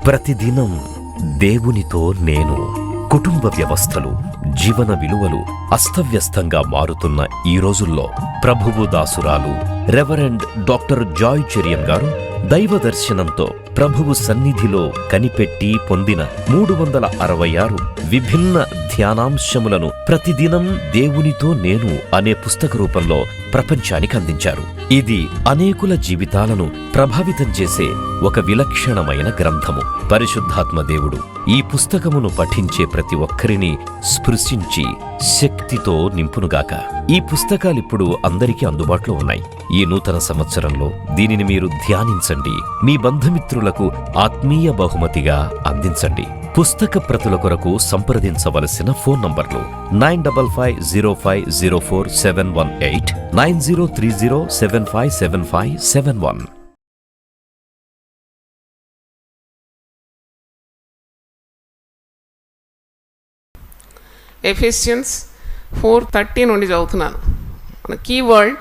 ప్రతిదినం దేవునితో నేను. కుటుంబ వ్యవస్థలు, జీవన విలువలు అస్తవ్యస్తంగా మారుతున్న ఈ రోజుల్లో ప్రభువు దాసురాలు రెవరెండ్ డాక్టర్ జాయ్ చెరియన్ గారు దైవ దర్శనంతో ప్రభువు సన్నిధిలో కనిపెట్టి పొందిన 366 విభిన్న ధ్యానాంశములను ప్రతిదినం దేవునితో నేను అనే పుస్తక రూపంలో ప్రపంచానికి అందించారు. ఇది అనేకుల జీవితాలను ప్రభావితం చేసే ఒక విలక్షణమైన గ్రంథము. పరిశుద్ధాత్మ దేవుడు ఈ పుస్తకమును పఠించే ప్రతి ఒక్కరిని స్పృశించి శక్తితో నింపునుగాక. ఈ పుస్తకాలిప్పుడు అందరికీ అందుబాటులో ఉన్నాయి. ఈ నూతన సంవత్సరంలో దీనిని మీరు ధ్యానించండి, మీ బంధుమిత్రులకు ఆత్మీయ బహుమతిగా అందించండి. పుస్తక ప్రతుల కొరకు సంప్రదించవలసిన ఫోన్ నంబర్లు 9550504718, 9030757571. ఎఫెసియన్స్ 4:13 నుండి చదువుతున్నాను. మన కీవర్డ్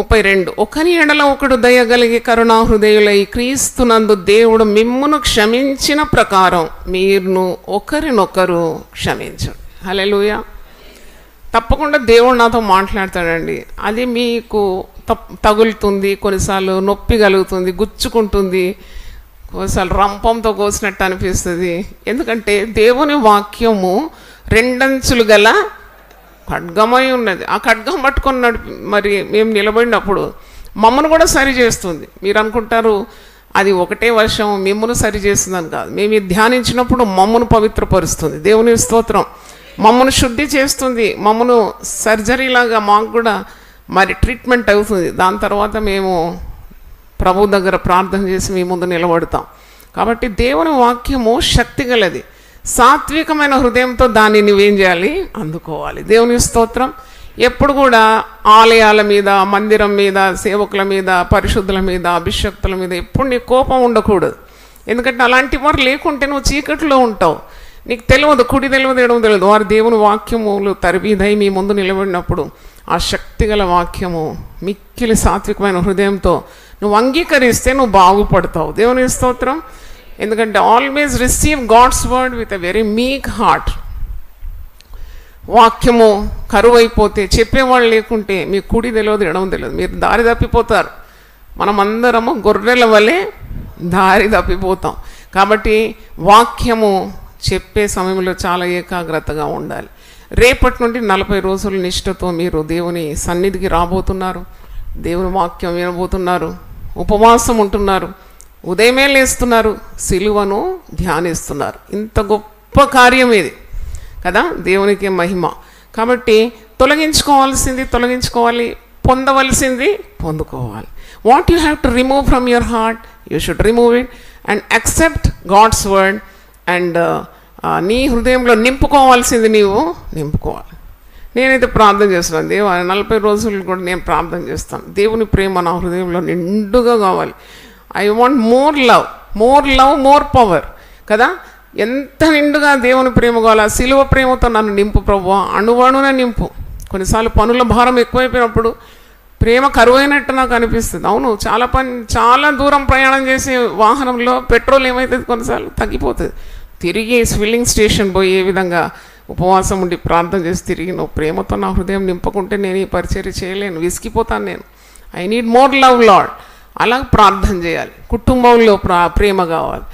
32. ఒకని ఎడల ఒకడు దయగలిగి కరుణా హృదయులై క్రీస్తునందు దేవుడు మిమ్మును క్షమించిన ప్రకారం మీరును ఒకరినొకరు క్షమించండి. హల్లెలూయా. తప్పకుండా దేవుడు నాతో మాట్లాడతాడండి. అది మీకు తగులుతుంది, కొన్నిసార్లు నొప్పి కలుగుతుంది, గుచ్చుకుంటుంది, కొన్నిసార్లు రంపంతో కోసినట్టు అనిపిస్తుంది. ఎందుకంటే దేవుని వాక్యము రెండంచులు గల ఖడ్గమై ఉన్నది. ఆ ఖడ్గం పట్టుకున్నాడు. మరి మేము నిలబడినప్పుడు మమ్మను కూడా సరి చేస్తుంది. మీరు అనుకుంటారు అది ఒకటే వర్షం మిమ్మల్ని సరి చేస్తుందని కాదు. మేము ధ్యానించినప్పుడు మమ్మను పవిత్రపరుస్తుంది. దేవుని స్తోత్రం. మమ్మను శుద్ధి చేస్తుంది. మమ్మను సర్జరీలాగా మాకు కూడా మరి ట్రీట్మెంట్ అవుతుంది. దాని తర్వాత మేము ప్రభు దగ్గర ప్రార్థన చేసి మీ ముందు నిలబడతాం. కాబట్టి దేవుని వాక్యము శక్తి గలది. సాత్వికమైన హృదయంతో దాన్ని నువ్వేం చేయాలి? అందుకోవాలి. దేవుని స్తోత్రం. ఎప్పుడు కూడా ఆలయాల మీద, మందిరం మీద, సేవకుల మీద, పరిశుద్ధుల మీద, అభిషక్తుల మీద ఎప్పుడు నీ కోపం ఉండకూడదు. ఎందుకంటే అలాంటి వారు లేకుంటే నువ్వు చీకట్లో ఉంటావు. నీకు తెలియదు, కుడి తెలియదు, ఎడమ తెలియదు. వారు దేవుని వాక్యములు తరబీదై మీ ముందు నిలబడినప్పుడు ఆ శక్తిగల వాక్యము మిక్కిలి సాత్వికమైన హృదయంతో నువ్వు అంగీకరిస్తే నువ్వు బాగుపడతావు. దేవుని స్తోత్రం. ఎందుకంటే always receive God's word with a very meek heart. వాక్యము కరువైపోతే, చెప్పేవాళ్ళు లేకుంటే మీ కుడి తెలియదు, ఎడమ తెలియదు, మీరు దారి తప్పిపోతారు. మనమందరము గొర్రెల వలె దారి తప్పిపోతాం. కాబట్టి వాక్యము చెప్పే సమయంలో చాలా ఏకాగ్రతగా ఉండాలి. రేపటి నుండి 40 రోజుల నిష్ఠతో మీరు దేవుని సన్నిధికి రాబోతున్నారు. దేవుని వాక్యం వినబోతున్నారు. ఉపవాసం ఉంటున్నారు. ఉదయమే లేస్తున్నారు. సిలువను ధ్యానిస్తున్నారు. ఇంత గొప్ప కార్యం ఇది కదా. దేవునికి మహిమ. కాబట్టి తొలగించుకోవాల్సింది తొలగించుకోవాలి, పొందవలసింది పొందుకోవాలి. What you have to remove from your heart, you should remove it and accept God's word. And నీ హృదయంలో నింపుకోవాల్సింది నీవు నింపుకోవాలి. నేనైతే ప్రార్థన చేస్తున్నాను. దేవ 40 రోజులు కూడా నేను ప్రార్థన చేస్తాను. దేవుని ప్రేమ నా హృదయంలో నిండుగా కావాలి. I want more love, more power కదా. ఎంత నిండుగా దేవుని ప్రేమ కావాలి. ఆ సిలువ ప్రేమతో నన్ను నింపు ప్రభువా, అణువణున నింపు. కొన్నిసార్లు పనుల భారం ఎక్కువైపోయినప్పుడు ప్రేమ కరువైనట్టు నాకు అనిపిస్తుంది. అవును, చాలా దూరం ప్రయాణం చేసే వాహనంలో పెట్రోల్ ఏమవుతుంది, కొన్నిసార్లు తగ్గిపోతుంది. తిరిగి ఫిల్లింగ్ స్టేషన్ పోయి ఏ విధంగా ఉపవాసం ఉండి ప్రార్థన చేసి తిరిగి నువ్వు ప్రేమతో నా హృదయం నింపకుంటే నేను ఈ పరిచర్య చేయలేను, విసిగిపోతాను నేను. I need more love lord. అలా ప్రార్థన చేయాలి. కుటుంబంలో ప్రేమ కావాలి,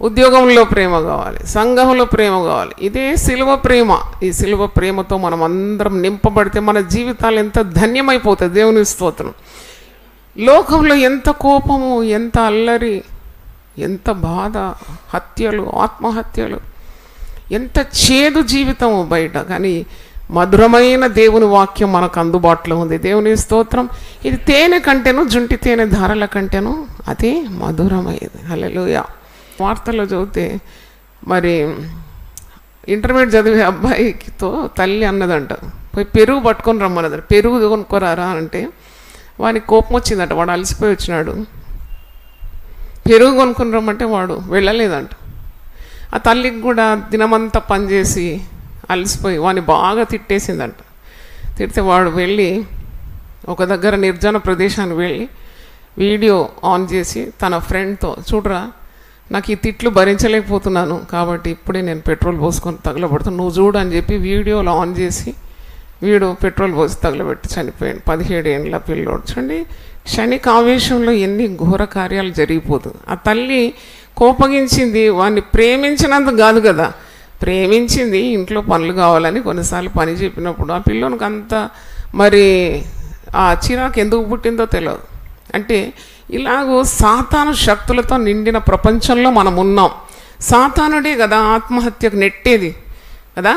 ఉద్యోగంలో ప్రేమ కావాలి, సంఘంలో ప్రేమ కావాలి. ఇదే సిలువ ప్రేమ. ఈ సిలువ ప్రేమతో మనం అందరం నింపబడితే మన జీవితాలు ఎంత ధన్యమైపోతాయి. దేవుని స్తోత్రం. లోకంలో ఎంత కోపము, ఎంత అల్లరి, ఎంత బాధ, హత్యలు, ఆత్మహత్యలు, ఎంత చేదు జీవితము బయట. కానీ మధురమైన దేవుని వాక్యం మనకు అందుబాటులో ఉంది. దేవుని స్తోత్రం. ఇది తేనె కంటేను, జుంటి తేనె ధారల కంటేను అది మధురమైనది. హల్లెలూయా. వార్తల్లో చదివితే మరి ఇంటర్మీడియట్ చదివే అబ్బాయితో తల్లి అన్నదంట, పోయి పెరుగు పట్టుకొని రమ్మన్నదంట. పెరుగు కొనుక్కోరారా అంటే వానికి కోపం వచ్చిందంట. వాడు అలసిపోయి వచ్చినాడు. పెరుగు కొనుక్కొని రమ్మంటే వాడు వెళ్ళలేదంట. ఆ తల్లికి కూడా దినమంతా పనిచేసి అలసిపోయి వాడిని బాగా తిట్టేసిందంట. తిడితే వాడు వెళ్ళి ఒక దగ్గర నిర్జన ప్రదేశానికి వెళ్ళి వీడియో ఆన్ చేసి తన ఫ్రెండ్తో, చూడరా నాకు ఈ తిట్లు భరించలేకపోతున్నాను, కాబట్టి ఇప్పుడే నేను పెట్రోల్ పోసుకొని తగలబడుతాను, నువ్వు చూడు అని చెప్పి వీడియోలో ఆన్ చేసి వీడు పెట్రోల్ పోసి తగలబెట్టి చనిపోయాడు. 17 ఏళ్ళ పిల్లోడు. చూడండి, క్షణిక ఆవేశంలో ఎన్ని ఘోర కార్యాలు జరిగిపోతుంది. ఆ తల్లి కోపగించింది వాడిని ప్రేమించినందుకు కాదు కదా, ప్రేమించింది ఇంట్లో పనులు కావాలని. కొన్నిసార్లు పని చెప్పినప్పుడు ఆ పిల్లోనికి అంత మరి ఆ చిరాకు ఎందుకు పుట్టిందో తెలియదు. అంటే ఇలాగూ సాతాను శక్తులతో నిండిన ప్రపంచంలో మనం ఉన్నాం. సాతానుడే కదా ఆత్మహత్యకు నెట్టేది కదా.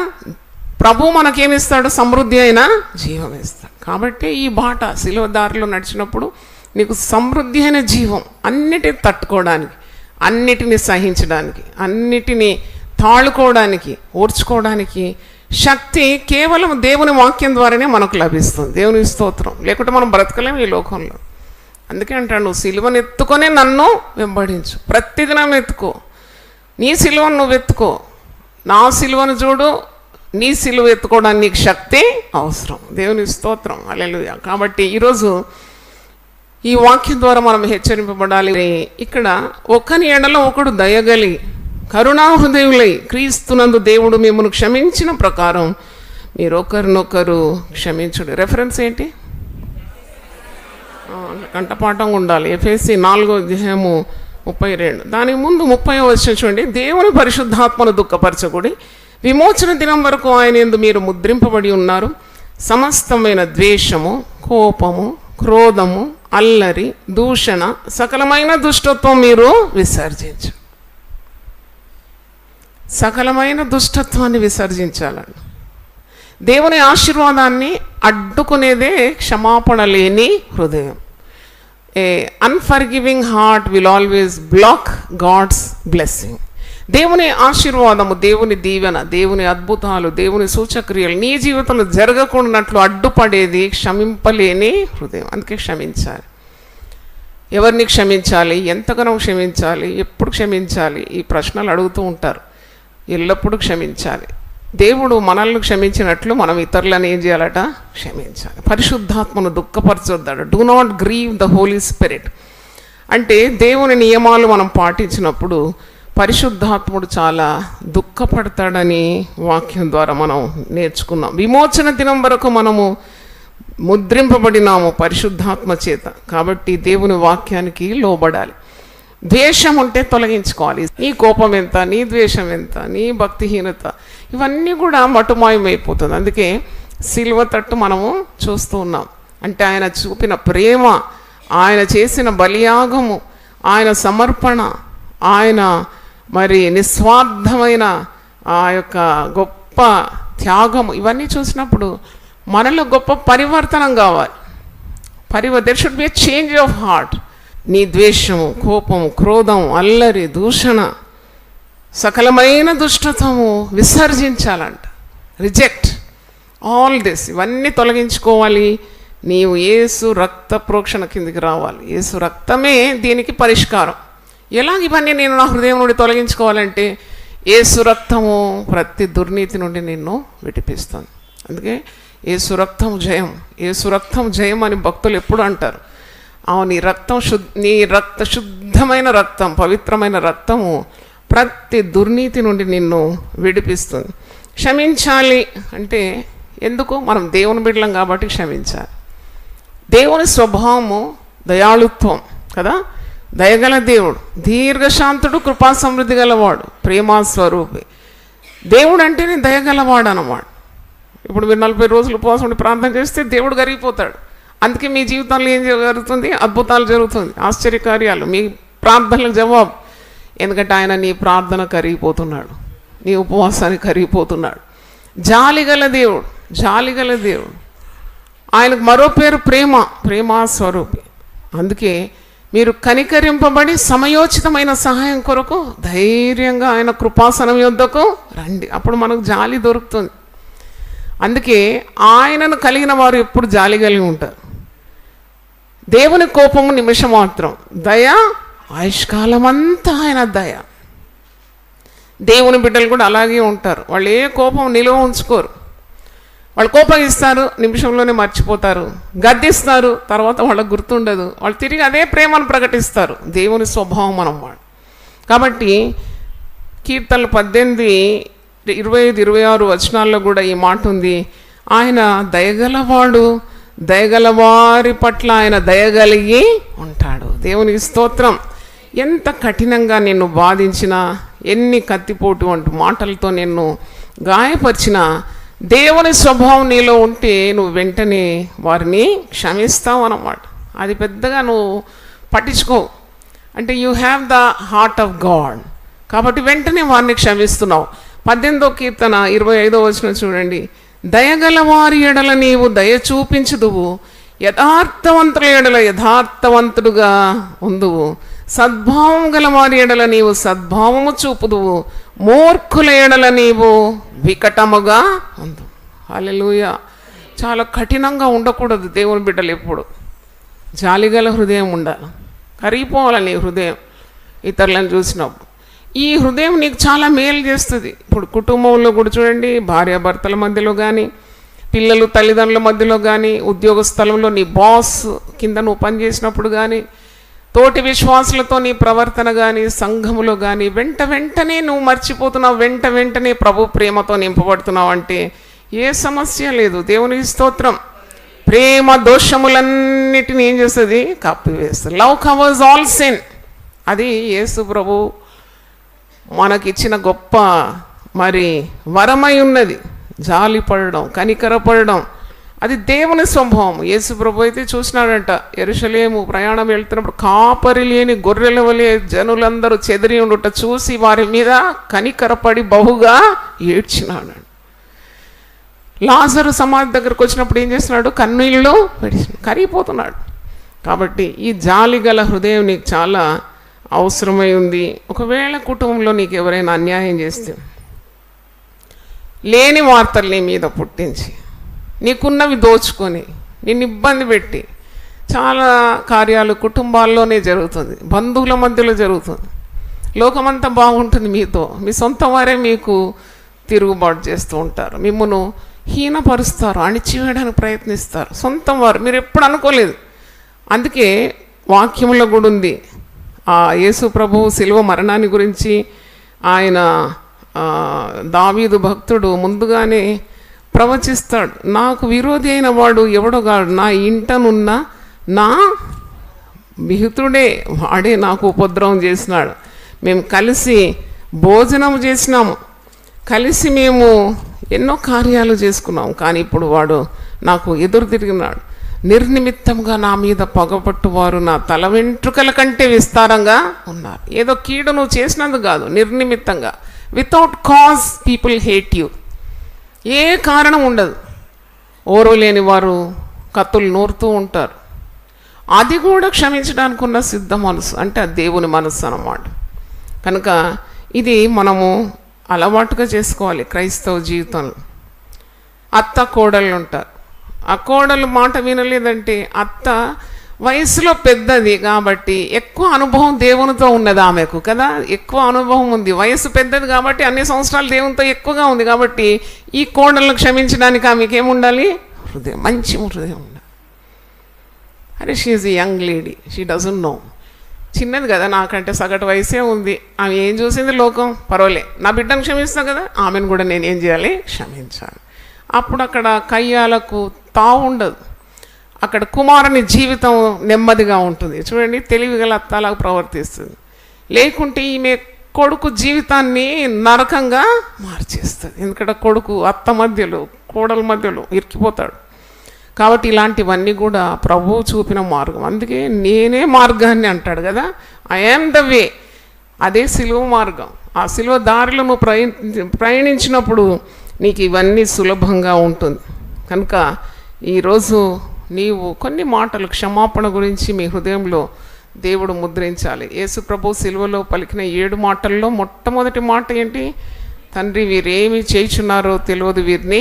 ప్రభు మనకేమిస్తాడు? సమృద్ధి అయిన జీవం ఇస్తాడు. కాబట్టి ఈ బాట శిలువ దారిలో నడిచినప్పుడు నీకు సమృద్ధి అయిన జీవం, అన్నిటిని తట్టుకోవడానికి, అన్నిటిని సహించడానికి, అన్నిటినీ తాళుకోవడానికి, ఓర్చుకోవడానికి శక్తి కేవలం దేవుని వాక్యం ద్వారానే మనకు లభిస్తుంది. దేవుని స్తోత్రం. లేకుంటే మనం బ్రతకలేము ఈ లోకంలో. అందుకే అంటాడు, నువ్వు సిలువను ఎత్తుకొనే నన్ను వెంబడించు. ప్రతిదినం ఎత్తుకో, నీ సిలువను నువ్వు ఎత్తుకో. నా సిలువను చూడు, నీ సిలువ ఎత్తుకోవడానికి నీకు శక్తి అవసరం. దేవుని స్తోత్రం. హల్లెలూయా. కాబట్టి ఈరోజు ఈ వాక్యం ద్వారా మనం హెచ్చరింపబడాలి. ఇక్కడ ఒకని ఎడలో ఒకడు దయగలి కరుణాహృదయులై క్రీస్తునందు దేవుడు మిమ్మల్ని క్షమించిన ప్రకారం మీరు ఒకరినొకరు క్షమించుడు. రెఫరెన్స్ ఏంటి? కంటపాఠంగా ఉండాలి. ఎఫెసీ 4:32. దానికి ముందు 30వ వచనం చూడండి. దేవుని పరిశుద్ధాత్మను దుఃఖపరచకుడి, విమోచన దినం వరకు ఆయన యందు మీరు ముద్రింపబడి ఉన్నారు. సమస్తమైన ద్వేషము, కోపము, క్రోధము, అల్లరి, దూషణ, సకలమైన దుష్టత్వం మీరు విసర్జించు. సకలమైన దుష్టత్వాన్ని విసర్జించాలండి. దేవుని ఆశీర్వాదాన్ని అడ్డుకునేదే క్షమాపణ లేని హృదయం. A unforgiving heart will always block God's blessing. దేవుని ఆశీర్వాదము, దేవుని దీవెన, దేవుని అద్భుతాలు, దేవుని సూచక్రియలు నీ జీవితంలో జరగకుండాట్లు అడ్డుపడేది క్షమింపలేని హృదయం. అందుకే క్షమించాలి. ఎవరిని క్షమించాలి, ఎంతగానో క్షమించాలి, ఎప్పుడు క్షమించాలి, ఈ ప్రశ్నలు అడుగుతూ ఉంటారు. ఎల్లప్పుడూ క్షమించాలి. దేవుడు మనల్ని క్షమించినట్లు మనం ఇతరులను ఏం చేయాలట? క్షమించాలి. పరిశుద్ధాత్మను దుఃఖపరచొద్దాడు. Do not grieve the Holy Spirit. అంటే దేవుని నియమాలు మనం పాటించినప్పుడు పరిశుద్ధాత్ముడు చాలా దుఃఖపడతాడని వాక్యం ద్వారా మనం నేర్చుకున్నాం. విమోచన దినం వరకు మనము ముద్రింపబడినాము పరిశుద్ధాత్మ చేత. కాబట్టి దేవుని వాక్యానికి లోబడాలి. ద్వేషం ఉంటే తొలగించుకోవాలి. నీ కోపం ఎంత, నీ ద్వేషం ఎంత, నీ భక్తిహీనత, ఇవన్నీ కూడా మటుమాయమైపోతుంది. అందుకే సిలువ తట్టు మనము చూస్తూ ఉన్నాం. అంటే ఆయన చూపిన ప్రేమ, ఆయన చేసిన బలియాగము, ఆయన సమర్పణ, ఆయన మరి నిస్వార్థమైన ఆ యొక్క గొప్ప త్యాగము, ఇవన్నీ చూసినప్పుడు మనలో గొప్ప పరివర్తనం కావాలి. There should be a change of heart. నీ ద్వేషము, కోపము, క్రోధం, అల్లరి, దూషణ, సకలమైన దుష్టత్వము విసర్జించాలంట. Reject all this. ఇవన్నీ తొలగించుకోవాలి. నీవు యేసు రక్త ప్రోక్షణ కిందికి రావాలి. యేసు రక్తమే దీనికి పరిష్కారం. ఎలాగ ఇవన్నీ నేను నా హృదయం నుండి తొలగించుకోవాలంటే యేసు రక్తము ప్రతి దుర్నీతి నుండి నిన్ను విడిపిస్తుంది. అందుకే యేసు రక్తం జయం, యేసు రక్తం జయం అని భక్తులు ఎప్పుడు అంటారు. నీ రక్తం నీ శుద్ధమైన రక్తం, పవిత్రమైన రక్తము ప్రతి దుర్నీతి నుండి నిన్ను విడిపిస్తుంది. క్షమించాలి అంటే ఎందుకు? మనం దేవుని బిడ్డలం కాబట్టి క్షమించాలి. దేవుని స్వభావము దయాళుత్వం కదా. దయగల దేవుడు, దీర్ఘశాంతుడు, కృపా సమృద్ధి గలవాడు, ప్రేమా స్వరూపి. దేవుడు అంటేనే దయగలవాడు అన్నమాట. ఇప్పుడు మీరు 40 రోజులు ఉపవాసం ఉండి ప్రార్థన చేస్తే దేవుడు కరిగిపోతాడు. అందుకే మీ జీవితంలో ఏం జరుగుతుంది? అద్భుతాలు జరుగుతుంది, ఆశ్చర్యకార్యాలు, మీ ప్రార్థనలకు జవాబు. ఎందుకంటే ఆయన నీ ప్రార్థన కరిగిపోతున్నాడు, నీ ఉపవాసానికి కరిగిపోతున్నాడు. జాలిగల దేవుడు, జాలిగల దేవుడు. ఆయనకు మరో పేరు ప్రేమ, ప్రేమా స్వరూపి. అందుకే మీరు కనికరింపబడి సమయోచితమైన సహాయం కొరకు ధైర్యంగా ఆయన కృపాసనం యొద్దకు రండి. అప్పుడు మనకు జాలి దొరుకుతుంది. అందుకే ఆయనను కలిగిన వారు ఎప్పుడు జాలి కలిగి ఉంటారు. దేవుని కోపము నిమిషం మాత్రం, దయ ఆయుష్కాలమంతా ఆయన దయ. దేవుని బిడ్డలు కూడా అలాగే ఉంటారు. వాళ్ళు ఏ కోపం నిలువ ఉంచుకోరు. వాళ్ళు కోపగిస్తారు, నిమిషంలోనే మర్చిపోతారు. గద్దిస్తారు, తర్వాత వాళ్ళకు గుర్తుండదు. వాళ్ళు తిరిగి అదే ప్రేమను ప్రకటిస్తారు. దేవుని స్వభావం మనం వాడు. కాబట్టి కీర్తనలు 18, 25, 26 వచనాల్లో కూడా ఈ మాట ఉంది. ఆయన దయగలవాడు, దయగలవారి పట్ల ఆయన దయగలిగి ఉంటాడు. దేవునికి స్తోత్రం. ఎంత కఠినంగా నిన్ను బాధించినా, ఎన్ని కత్తిపోటు వంటి మాటలతో నిన్ను గాయపరిచినా, దేవుని స్వభావం నీలో ఉంటే నువ్వు వెంటనే వారిని క్షమిస్తావు అన్నమాట. అది పెద్దగా నువ్వు పట్టించుకోవు. అంటే you have the heart of God, కాబట్టి వెంటనే వారిని క్షమిస్తున్నావు. 18వ కీర్తన 25వ వచనం చూడండి. దయగల వారి ఎడల నీవు దయ చూపించుదువు, యథార్థవంతుల ఎడల యథార్థవంతుడుగా ఉందువు, సద్భావం గల వారి ఎడల నీవు సద్భావము చూపుదువు, మూర్ఖుల ఎడల నీవు వికటముగా ఉందు. హల్లెలూయా. చాలా కఠినంగా ఉండకూడదు దేవుని బిడ్డలు. ఎప్పుడు జాలిగల హృదయం ఉండాలి. కరిగిపోవాలి నీ హృదయం ఇతరులను చూసినప్పుడు. ఈ హృదయం నీకు చాలా మేలు చేస్తుంది. ఇప్పుడు కుటుంబంలో కూడా చూడండి, భార్యాభర్తల మధ్యలో కానీ, పిల్లలు తల్లిదండ్రుల మధ్యలో కానీ, ఉద్యోగ స్థలంలో నీ బాస్ కింద నువ్వు పనిచేసినప్పుడు కానీ, తోటి విశ్వాసులతో నీ ప్రవర్తన కానీ, సంఘములో కానీ వెంటనే నువ్వు మర్చిపోతున్నావు, వెంటనే ప్రభు ప్రేమతో నింపబడుతున్నావు అంటే ఏ సమస్య లేదు. దేవునికి స్తోత్రం. ప్రేమ దోషములన్నిటిని ఏం చేస్తుంది? కప్పివేస్తుంది. Love covers all sin. అది యేసు ప్రభు మనకిచ్చిన గొప్ప మరి వరమై ఉన్నది. జాలిపడడం, కనికరపడడం, అది దేవుని స్వభావం. యేసు ప్రభు అయితే చూసినాడంట, యెరూషలేము ప్రయాణం వెళ్తున్నప్పుడు కాపరి లేని గొర్రెల వలె జనులందరూ చెదిరి ఉండుట చూసి వారి మీద కనికరపడి బహుగా ఏడ్చినాడు. లాజరు సమాధి దగ్గరకు వచ్చినప్పుడు ఏం చేస్తున్నాడు? కన్నీళ్ళు కరిగిపోతున్నాడు. కాబట్టి ఈ జాలి గల హృదయం నీకు చాలా అవసరమై ఉంది. ఒకవేళ కుటుంబంలో నీకు ఎవరైనా అన్యాయం చేస్తే, లేని వార్తలు నీ మీద పుట్టించి, నీకున్నవి దోచుకొని, నిన్ను ఇబ్బంది పెట్టి, చాలా కార్యాలు కుటుంబాల్లోనే జరుగుతుంది, బంధువుల మధ్యలో జరుగుతుంది. లోకమంతా బాగుంటుంది మీతో, మీ సొంత వారే మీకు తిరుగుబాటు చేస్తూ ఉంటారు, మిమ్మల్ని హీనపరుస్తారు, అణిచివేయడానికి ప్రయత్నిస్తారు. సొంతం వారు, మీరు ఎప్పుడు అనుకోలేదు. అందుకే వాక్యంలో కూడా ఉంది, ఆ యేసు ప్రభువు శిలువ మరణాన్ని గురించి ఆయన దావీదు భక్తుడు ముందుగానే ప్రవచిస్తాడు. నాకు విరోధి అయిన వాడు ఎవడో కాడు, నా ఇంటనున్న నా మిహితుడే, వాడే నాకు ఉపద్రవం చేసినాడు. మేము కలిసి భోజనం చేసినాము, కలిసి మేము ఎన్నో కార్యాలు చేసుకున్నాం, కానీ ఇప్పుడు వాడు నాకు ఎదురు తిరిగినాడు. నిర్నిమిత్తంగా నా మీద పగపట్టువారు నా తల వెంట్రుకల కంటే విస్తారంగా ఉన్నారు. ఏదో కీడు నువ్వు చేసినందుకు కాదు, నిర్నిమిత్తంగా, without cause people hate you. ఏ కారణం ఉండదు. ఓర్వలేని వారు కత్తులు నూరుతూ ఉంటారు. అది కూడా క్షమించడానికి ఉన్న సిద్ధ మనసు, అంటే అది దేవుని మనసు అన్నమాట. కనుక ఇది మనము అలవాటుగా చేసుకోవాలి క్రైస్తవ జీవితంలో. అత్త కోడళ్ళు ఉంటారు. ఆ కోడలు మాట వినలేదంటే, అత్త వయసులో పెద్దది కాబట్టి ఎక్కువ అనుభవం దేవునితో ఉన్నది ఆమెకు కదా, ఎక్కువ అనుభవం ఉంది, వయసు పెద్దది కాబట్టి అన్ని సంవత్సరాలు దేవునితో ఎక్కువగా ఉంది కాబట్టి ఈ కోడలను క్షమించడానికి ఆమెకి ఏముండాలి? హృదయం, మంచి హృదయం ఉండాలి. అరే she is a young lady, she doesn't know, చిన్నది కదా, నాకంటే సగటు వయసే ఉంది, ఆమె ఏం చూసింది లోకం, పర్వాలే, నా బిడ్డను క్షమిస్తా కదా, ఆమెను కూడా నేను ఏం చేయాలి? క్షమించాలి. అప్పుడు అక్కడ కయ్యాలకు తావు ఉండదు, అక్కడ కుమారుని జీవితం నెమ్మదిగా ఉంటుంది. చూడండి, తెలివిగల అత్తలాగా ప్రవర్తిస్తుంది. లేకుంటే ఈమె కొడుకు జీవితాన్ని నరకంగా మార్చేస్తుంది. ఎందుకంటే కొడుకు అత్త మధ్యలో, కోడల మధ్యలో ఇరికిపోతాడు. కాబట్టి ఇలాంటివన్నీ కూడా ప్రభువు చూపిన మార్గం. అందుకే నేనే మార్గాన్ని అంటాడు కదా, ఐ యామ్ ద వే. అదే సిలువ మార్గం. ఆ సిలువ దారిలో నువ్వు ప్రయాణించినప్పుడు నీకు ఇవన్నీ సులభంగా ఉంటుంది. కనుక ఈరోజు నీవు కొన్ని మాటలు క్షమాపణ గురించి మీ హృదయంలో దేవుడు ముద్రించాలి. యేసు ప్రభు సిలువలో పలికిన 7 మాటల్లో మొట్టమొదటి మాట ఏంటి? తండ్రి, వీరేమి చేయుచున్నారో తెలియదు, వీరిని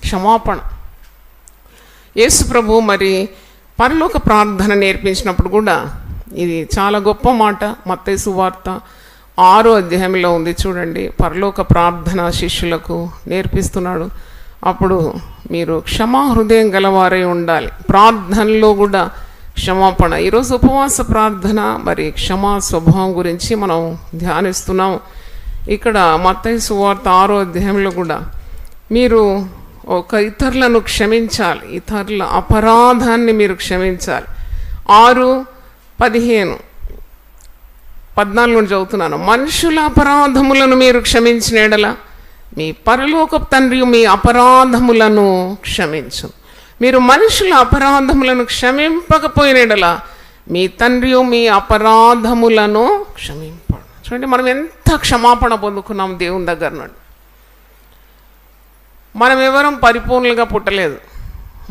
క్షమాపణ. యేసు ప్రభు మరి పరలోక ప్రార్థన నేర్పించినప్పుడు కూడా ఇది చాలా గొప్ప మాట. మత్తయి సువార్త 6వ అధ్యాయంలో ఉంది చూడండి. పరలోక ప్రార్థన శిష్యులకు నేర్పిస్తున్నాడు. అప్పుడు మీరు క్షమా హృదయం గలవారై ఉండాలి. ప్రార్థనలో కూడా క్షమాపణ. ఈరోజు ఉపవాస ప్రార్థన మరి క్షమా స్వభావం గురించి మనం ధ్యానిస్తున్నాం. ఇక్కడ మత్తయి సువార్త 6వ అధ్యాయంలో కూడా మీరు ఇతరులను క్షమించాలి, ఇతరుల అపరాధాన్ని మీరు క్షమించాలి. 6:15-14 చదువుతున్నాను. మనుషుల అపరాధములను మీరు క్షమించిన ఎడల మీ పరలోకపు తండ్రి మీ అపరాధములను క్షమించు. మీరు మనుషుల అపరాధములను క్షమింపకపోయిన ఎడల మీ తండ్రి మీ అపరాధములను క్షమింపడు. చూడండి, మనం ఎంత క్షమాపణ పొందుకున్నాం దేవుని దగ్గర నుండి. మనం ఎవరం పరిపూర్ణులుగా పుట్టలేదు.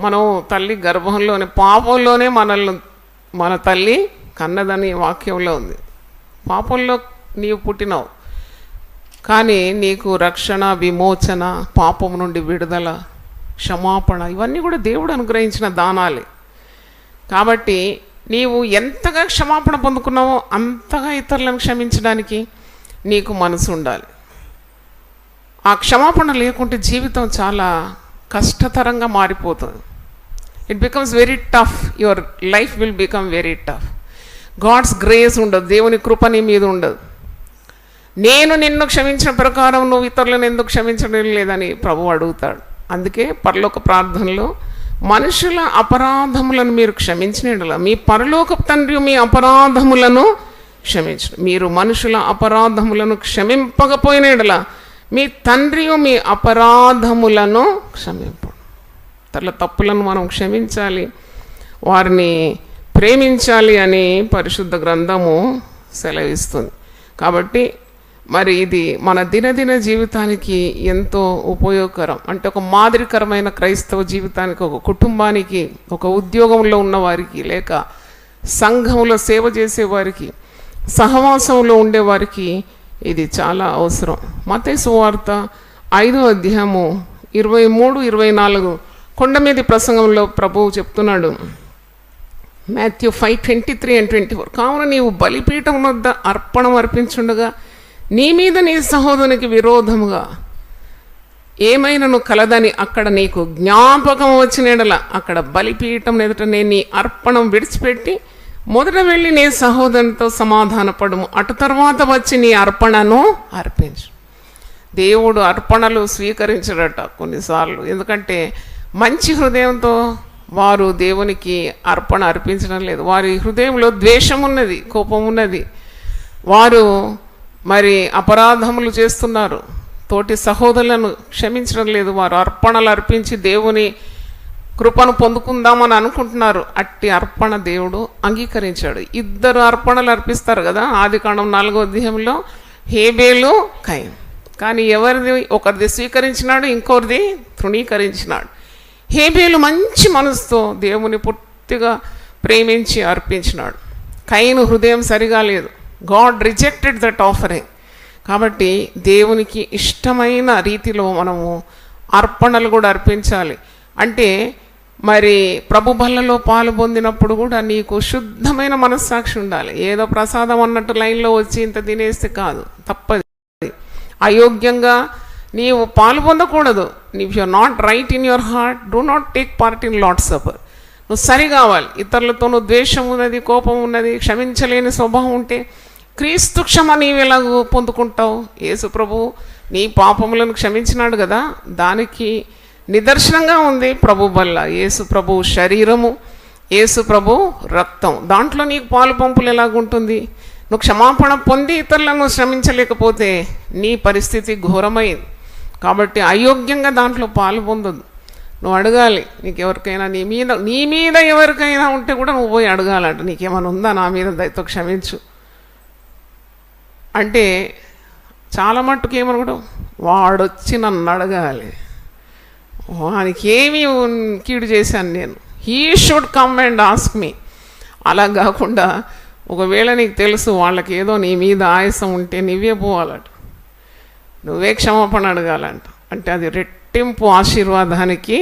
మనం తల్లి గర్భంలోనే పాపంలోనే మన తల్లి కన్నదని వాక్యంలో ఉంది. పాపంలో నీవు పుట్టినావు, కానీ నీకు రక్షణ, విమోచన, పాపం నుండి విడుదల, క్షమాపణ ఇవన్నీ కూడా దేవుడు అనుగ్రహించిన దానాలే. కాబట్టి నీవు ఎంతగా క్షమాపణ పొందుకున్నావో అంతగా ఇతరులను క్షమించడానికి నీకు మనసు ఉండాలి. ఆ క్షమాపణ లేకుంటే జీవితం చాలా కష్టతరంగా మారిపోతుంది. It becomes very tough. Your life will become very tough. God's grace ఉండదు, దేవుని కృప నీ మీద ఉండదు. నేను నిన్ను క్షమించిన ప్రకారం నువ్వు ఇతరులను ఎందుకు క్షమించడం లేదని ప్రభువు అడుగుతాడు. అందుకే పరలోక ప్రార్థనలో మనుషుల అపరాధములను మీరు క్షమించిన ఎడల మీ పరలోక తండ్రి మీ అపరాధములను క్షమించడు. మీరు మనుషుల అపరాధములను క్షమింపకపోయిన ఎడల మీ తండ్రి మీ అపరాధములను క్షమింపడు. ఇతరుల తప్పులను మనం క్షమించాలి, వారిని ప్రేమించాలి అని పరిశుద్ధ గ్రంథము సెలవిస్తుంది. కాబట్టి మరి ఇది మన దినదిన జీవితానికి ఎంతో ఉపయోగకరం. అంటే ఒక మాదిరికరమైన క్రైస్తవ జీవితానికి, ఒక కుటుంబానికి, ఒక ఉద్యోగంలో ఉన్నవారికి, లేక సంఘంలో సేవ చేసేవారికి, సహవాసంలో ఉండేవారికి ఇది చాలా అవసరం. మత్తయి సువార్త 5వ అధ్యాయము 23-24 కొండ మీద ప్రసంగంలో ప్రభువు చెప్తున్నాడు. మాథ్యూ 5:23-24 కావున నీవు బలిపీఠం వద్ద అర్పణం అర్పించుండగా నీ మీద నీ సహోదరునికి విరోధముగా ఏమైనను కలదని అక్కడ నీకు జ్ఞాపకం వచ్చిన ఎడల అక్కడ బలిపీఠం ఎదుటనే నీ అర్పణం విడిచిపెట్టి మొదట వెళ్ళి నీ సహోదరునితో సమాధానపడము, అటు తర్వాత వచ్చి నీ అర్పణను అర్పించు. దేవుడు అర్పణలు స్వీకరించడట కొన్నిసార్లు. ఎందుకంటే మంచి హృదయంతో వారు దేవునికి అర్పణ అర్పించడం లేదు. వారి హృదయంలో ద్వేషం ఉన్నది, కోపం ఉన్నది. వారు మరి అపరాధములు చేస్తున్నారు, తోటి సహోదరులను క్షమించడం లేదు. వారు అర్పణలు అర్పించి దేవుని కృపను పొందుకుందామని అనుకుంటున్నారు. అట్టి అర్పణ దేవుడు అంగీకరించాడు. 2 అర్పణలు అర్పిస్తారు కదా ఆదికాండం 4వ అధ్యాయంలో, హేబేలు, కయీను. కానీ ఎవరిది ఒకరిది స్వీకరించినాడు, ఇంకొకరిది తృణీకరించినాడు. హేబేలు మంచి మనసుతో దేవుని పూర్తిగా ప్రేమించి అర్పించినాడు. కయీను హృదయం సరిగా లేదు. God rejected that offering. కాబట్టి దేవునికి ఇష్టమైన రీతిలో మనము అర్పణలు కూడా అర్పించాలి. అంటే మరి ప్రభు బల్లలో పాలు పొందినప్పుడు కూడా నీకు శుద్ధమైన మనస్సాక్షి ఉండాలి. ఏదో ప్రసాదం అన్నట్టు లైన్లో వచ్చి ఇంత తినేస్తే కాదు, తప్పది. అయోగ్యంగా నీవు పాలు పొందకూడదు. If you are not right in your heart, do not take part in Lord's supper. నువ్వు సరి కావాలి. ఇతరులతో నువ్వు ద్వేషం ఉన్నది, కోపం ఉన్నది, క్షమించలేని స్వభావం ఉంటే క్రీస్తు క్షమ నీవు ఎలాగో పొందుకుంటావు? యేసు ప్రభు నీ పాపములను క్షమించినాడు కదా, దానికి నిదర్శనంగా ఉంది ప్రభు బల్ల. యేసు ప్రభు శరీరము, యేసు ప్రభు రక్తం, దాంట్లో నీకు పాలు పంపులు ఎలాగుంటుంది? నువ్వు క్షమాపణ పొంది ఇతరులను శ్రమించలేకపోతే నీ పరిస్థితి ఘోరమైంది. కాబట్టి అయోగ్యంగా దాంట్లో పాలు పొందదు. నువ్వు అడగాలి. నీకు ఎవరికైనా నీ మీద ఎవరికైనా ఉంటే కూడా నువ్వు పోయి అడగాలంట, నీకేమైనా ఉందా నా మీద దయతో క్షమించు అంటే. చాలా మట్టుకు ఏమనుకోవడం, వాడొచ్చి నన్ను అడగాలి, వానికి ఏమి కీడు చేశాను నేను, he should come and ask me. అలా కాకుండా ఒకవేళ నీకు తెలుసు వాళ్ళకి ఏదో నీ మీద ఆయాసం ఉంటే నువ్వే పోవాలట, నువ్వే క్షమాపణ అడగాలంట. అంటే అది రెట్టింపు ఆశీర్వాదానికి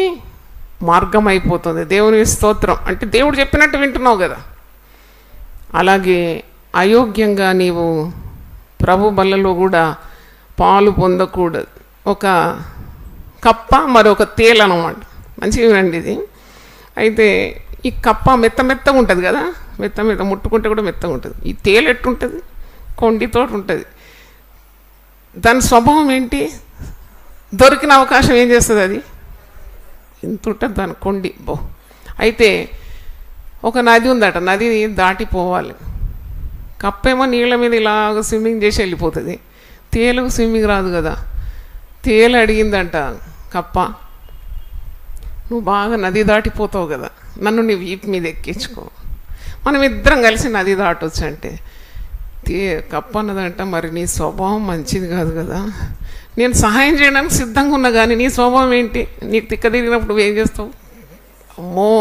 మార్గం అయిపోతుంది. దేవుని స్తోత్రం. అంటే దేవుడు చెప్పినట్టు వింటున్నావు కదా. అలాగే అయోగ్యంగా నీవు ప్రభు బల్లలో కూడా పాలు పొందకూడదు. ఒక కప్ప మరొక తేలు అనమాట. మంచిగా వినండి ఇది. అయితే ఈ కప్ప మెత్తగా ఉంటుంది కదా, మెత్త ముట్టుకుంటే కూడా మెత్తగా ఉంటుంది. ఈ తేలు ఎట్టుంటుంది, కొండితో ఉంటుంది. దాని స్వభావం ఏంటి, దొరికిన అవకాశం ఏం చేస్తుంది, అది ఇంత ఉంటుంది దాని కొండి. అయితే ఒక నది ఉందట, నది దాటిపోవాలి. కప్పేమో నీళ్ళ మీద ఇలాగ స్విమ్మింగ్ చేసి వెళ్ళిపోతుంది. తేలుకు స్విమ్మింగ్ రాదు కదా. తేలు అడిగిందంట, కప్ప నువ్వు బాగా నది దాటిపోతావు కదా, నన్ను నీ వీపు మీద ఎక్కించుకో, మనం ఇద్దరం కలిసి నది దాటొచ్చు అంటే. కప్ప అన్నదంట, మరి నీ స్వభావం మంచిది కాదు కదా, నేను సహాయం చేయడానికి సిద్ధంగా ఉన్నా కానీ నీ స్వభావం ఏంటి, నీకు తిక్క తిరిగినప్పుడు నువ్వు ఏం చేస్తావు, అమ్మో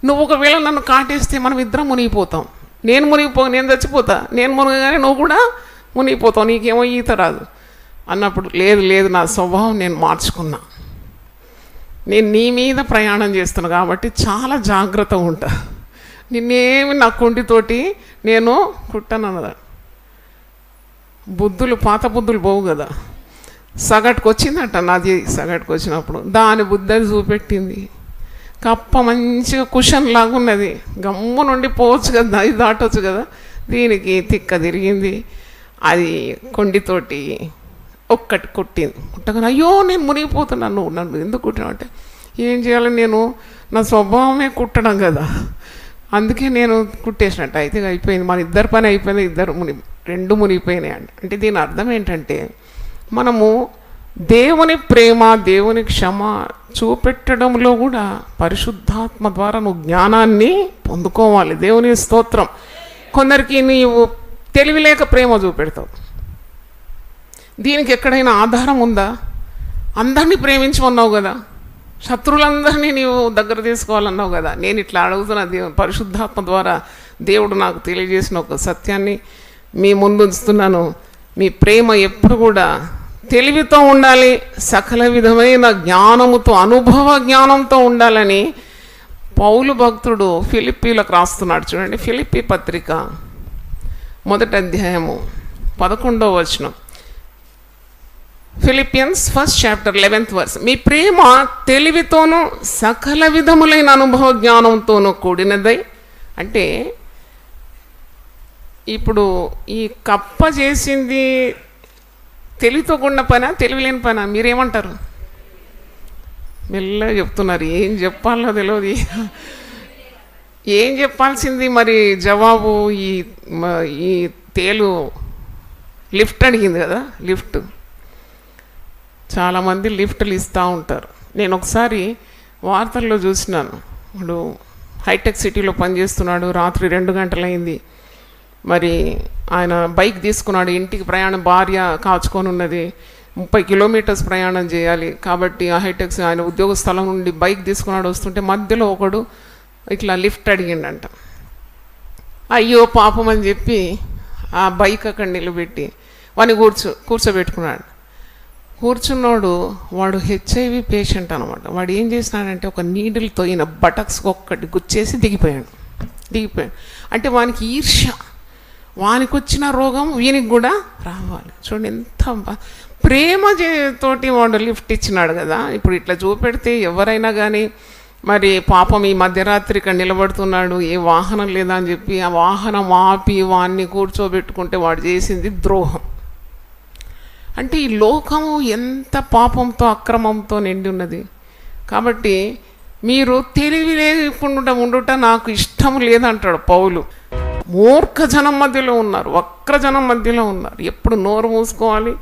నువ్వు ఒకవేళ నన్ను కాటేస్తే మనం ఇద్దరం మునిగిపోతాం, నేను చచ్చిపోతా, నేను మునగగానే నువ్వు కూడా మునిగిపోతావు, నీకేమో ఈత రాదు అన్నప్పుడు, లేదు నా స్వభావం నేను మార్చుకున్నా, నేను నీ మీద ప్రయాణం చేస్తున్నా కాబట్టి చాలా జాగ్రత్తగా ఉంటా, నిన్నేమి నా కొండితోటి నేను కుట్టనన్నదా. పాత బుద్ధులు పోవు కదా. సగటుకు వచ్చిందట నది, సగటుకు వచ్చినప్పుడు దాని బుద్ధి అది చూపెట్టింది. కప్ప మంచిగా కుషన్ లాగా ఉన్నది, గమ్ము నుండి పోవచ్చు కదా, నది దాటవచ్చు కదా. దీనికి తిక్క తిరిగింది, అది కొండితోటి ఒక్కటి కుట్టింది. కుట్టగానే అయ్యో నేను మునిగిపోతున్నాను, నువ్వు నన్ను ఎందుకు కుట్టినావు అంటే, ఏం చేయాలి, నేను నా స్వభావమే కుట్టడం కదా, అందుకే నేను కుట్టేసినట్టు. అయితే అయిపోయింది, మన ఇద్దరు పని అయిపోయింది, రెండు మునిగిపోయినాయి అంటే దీని అర్థం ఏంటంటే, మనము దేవుని ప్రేమ, దేవుని క్షమ చూపెట్టడంలో కూడా పరిశుద్ధాత్మ ద్వారా నువ్వు జ్ఞానాన్ని పొందుకోవాలి. దేవుని స్తోత్రం. కొందరికి నీవు తెలివి లేక ప్రేమ చూపెడతావు. దీనికి ఎక్కడైనా ఆధారం ఉందా? అందరినీ ప్రేమించమన్నావు కదా, శత్రువులందరినీ నీవు దగ్గర తీసుకోవాలన్నావు కదా. నేను ఇట్లా అడుగుతున్న దేవుని పరిశుద్ధాత్మ ద్వారా దేవుడు నాకు తెలియజేసిన ఒక సత్యాన్ని మీ ముందు ఉంచుతున్నాను. మీ ప్రేమ ఎప్పుడు కూడా తెలివితో ఉండాలి, సకల విధమైన జ్ఞానముతో, అనుభవ జ్ఞానంతో ఉండాలని పౌలు భక్తుడు ఫిలిప్పీలకు రాస్తున్నాడు. చూడండి, ఫిలిప్పీ పత్రిక 1వ అధ్యాయము 11వ వచనం. Philippians 1st chapter 11th verse. మీ ప్రేమ తెలివితోనూ సకల విధములైన అనుభవ జ్ఞానంతోనూ కూడినదై. అంటే ఇప్పుడు ఈ కప్ప చేసింది తెలివితో కూడిన పనా, తెలివిలేని పనా? మీరేమంటారు? మెల్లగా చెప్తున్నారు, ఏం చెప్పాలో తెలియదు, ఏం చెప్పాల్సింది మరి జవాబు. ఈ తేలు లిఫ్ట్ అడిగింది కదా, లిఫ్ట్. చాలామంది లిఫ్ట్లు ఇస్తూ ఉంటారు. నేను ఒకసారి వార్తల్లో చూసినాను, ఇప్పుడు హైటెక్ సిటీలో పనిచేస్తున్నాడు, రాత్రి 2 గంటలైంది, మరి ఆయన బైక్ తీసుకున్నాడు, ఇంటికి ప్రయాణం, భార్య కాచుకొని ఉన్నది, 30 kilometers ప్రయాణం చేయాలి కాబట్టి ఆ హైటెక్ ఆయన ఉద్యోగ స్థలం నుండి బైక్ తీసుకున్నాడు. వస్తుంటే మధ్యలో ఒకడు ఇట్లా లిఫ్ట్ అడిగిండంట. అయ్యో పాపం అని చెప్పి ఆ బైక్ అక్కడ నిలబెట్టి వాడిని కూర్చోబెట్టుకున్నాడు. కూర్చున్నాడు, వాడు HIV పేషెంట్ అనమాట. వాడు ఏం చేసినాడంటే ఒక నీడిల్తో ఈయన బటక్స్ ఒక్కటి గుచ్చేసి దిగిపోయాడు. అంటే వానికి ఈర్ష్య, వానికి వచ్చిన రోగం వీనికి కూడా రావాలి. చూడండి ఎంత ప్రేమ తోటి వాడు లిఫ్ట్ ఇచ్చినాడు కదా. ఇప్పుడు ఇట్లా చూపెడితే ఎవరైనా కానీ మరి పాపం ఈ మధ్యరాత్రి ఇక్కడ నిలబడుతున్నాడు, ఏ వాహనం లేదా అని చెప్పి ఆ వాహనం ఆపి వాడిని కూర్చోబెట్టుకుంటే వాడు చేసింది ద్రోహం. అంటే ఈ లోకము ఎంత పాపంతో, అక్రమంతో నిండి ఉన్నది. కాబట్టి మీరు తెలివి లేకుండా ఉండుట నాకు ఇష్టం లేదంటాడు పౌలు. మూర్ఖ జనం మధ్యలో ఉన్నారు, వక్ర జనం మధ్యలో ఉన్నారు. ఎప్పుడు నోరు మూసుకోవాలి,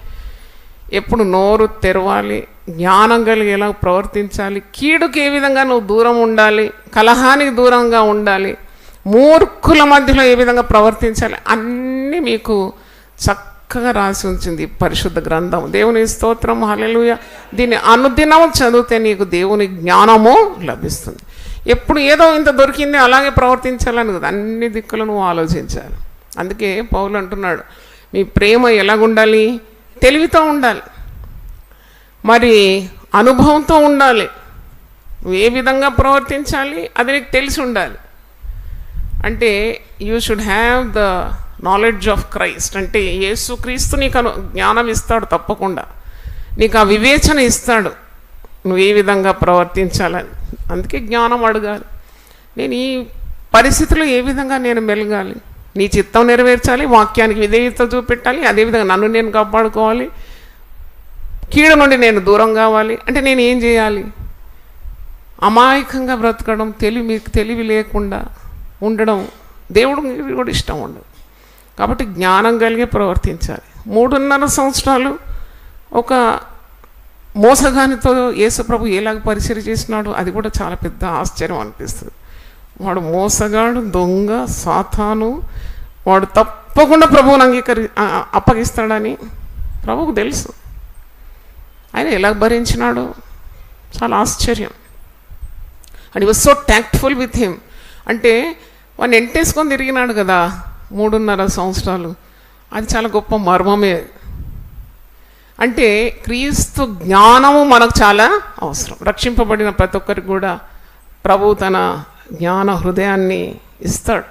ఎప్పుడు నోరు తెరవాలి, జ్ఞానం కలిగేలా ప్రవర్తించాలి, కీడుకి ఏ విధంగా నువ్వు దూరం ఉండాలి, కలహానికి దూరంగా ఉండాలి, మూర్ఖుల మధ్యలో ఏ విధంగా ప్రవర్తించాలి, అన్నీ మీకు చక్కగా రాసి ఉంచింది పరిశుద్ధ గ్రంథం. దేవుని స్తోత్రం, హల్లెలూయా. దీన్ని అనుదినం చదివితే నీకు దేవుని జ్ఞానము లభిస్తుంది. ఎప్పుడు ఏదో ఇంత దొరికింది అలాగే ప్రవర్తించాలని కదా, అన్ని దిక్కులు నువ్వు ఆలోచించాలి. అందుకే పౌలు అంటున్నాడు, మీ ప్రేమ ఎలాగుండాలి? తెలివితో ఉండాలి, మరి అనుభవంతో ఉండాలి. నువ్వు ఏ విధంగా ప్రవర్తించాలి అది నీకు తెలిసి ఉండాలి. అంటే you should have the knowledge of Christ. అంటే యేసుక్రీస్తు నీకు జ్ఞానం ఇస్తాడు, తప్పకుండా నీకు ఆ వివేచన ఇస్తాడు నువ్వు ఏ విధంగా ప్రవర్తించాలని. అందుకే జ్ఞానం అడగాలి. నేను ఈ పరిస్థితిలో ఏ విధంగా నేను మెలగాలి, నీ చిత్తం నెరవేర్చాలి, వాక్యానికి విధేయత చూపెట్టాలి, అదేవిధంగా నన్ను నేను కాపాడుకోవాలి, కీడు నుండి నేను దూరం కావాలి అంటే నేను ఏం చేయాలి? అమాయకంగా బ్రతకడం, మీకు తెలివి లేకుండా ఉండడం దేవుడు కూడా ఇష్టం ఉండదు. కాబట్టి జ్ఞానం కలిగి ప్రవర్తించాలి. 3.5 సంవత్సరాలు ఒక మోసగానితో యేసుప్రభు ఎలాగ పరిచయం చేసినాడు, అది కూడా చాలా పెద్ద ఆశ్చర్యం అనిపిస్తుంది. వాడు మోసగాడు, దొంగ, సాతాను, వాడు తప్పకుండా ప్రభువుని అప్పగిస్తాడని ప్రభువుకు తెలుసు. ఆయన ఎలా భరించినాడు, చాలా ఆశ్చర్యం. అండ్ ఈ was so tactful with him. అంటే వాడిని ఎంటేసుకొని తిరిగినాడు కదా 3.5 సంవత్సరాలు, అది చాలా గొప్ప మర్మమే. అంటే క్రీస్తు జ్ఞానము మనకు చాలా అవసరం. రక్షింపబడిన ప్రతి ఒక్కరికి కూడా ప్రభువు తన జ్ఞాన హృదయాన్ని ఇస్తాడు.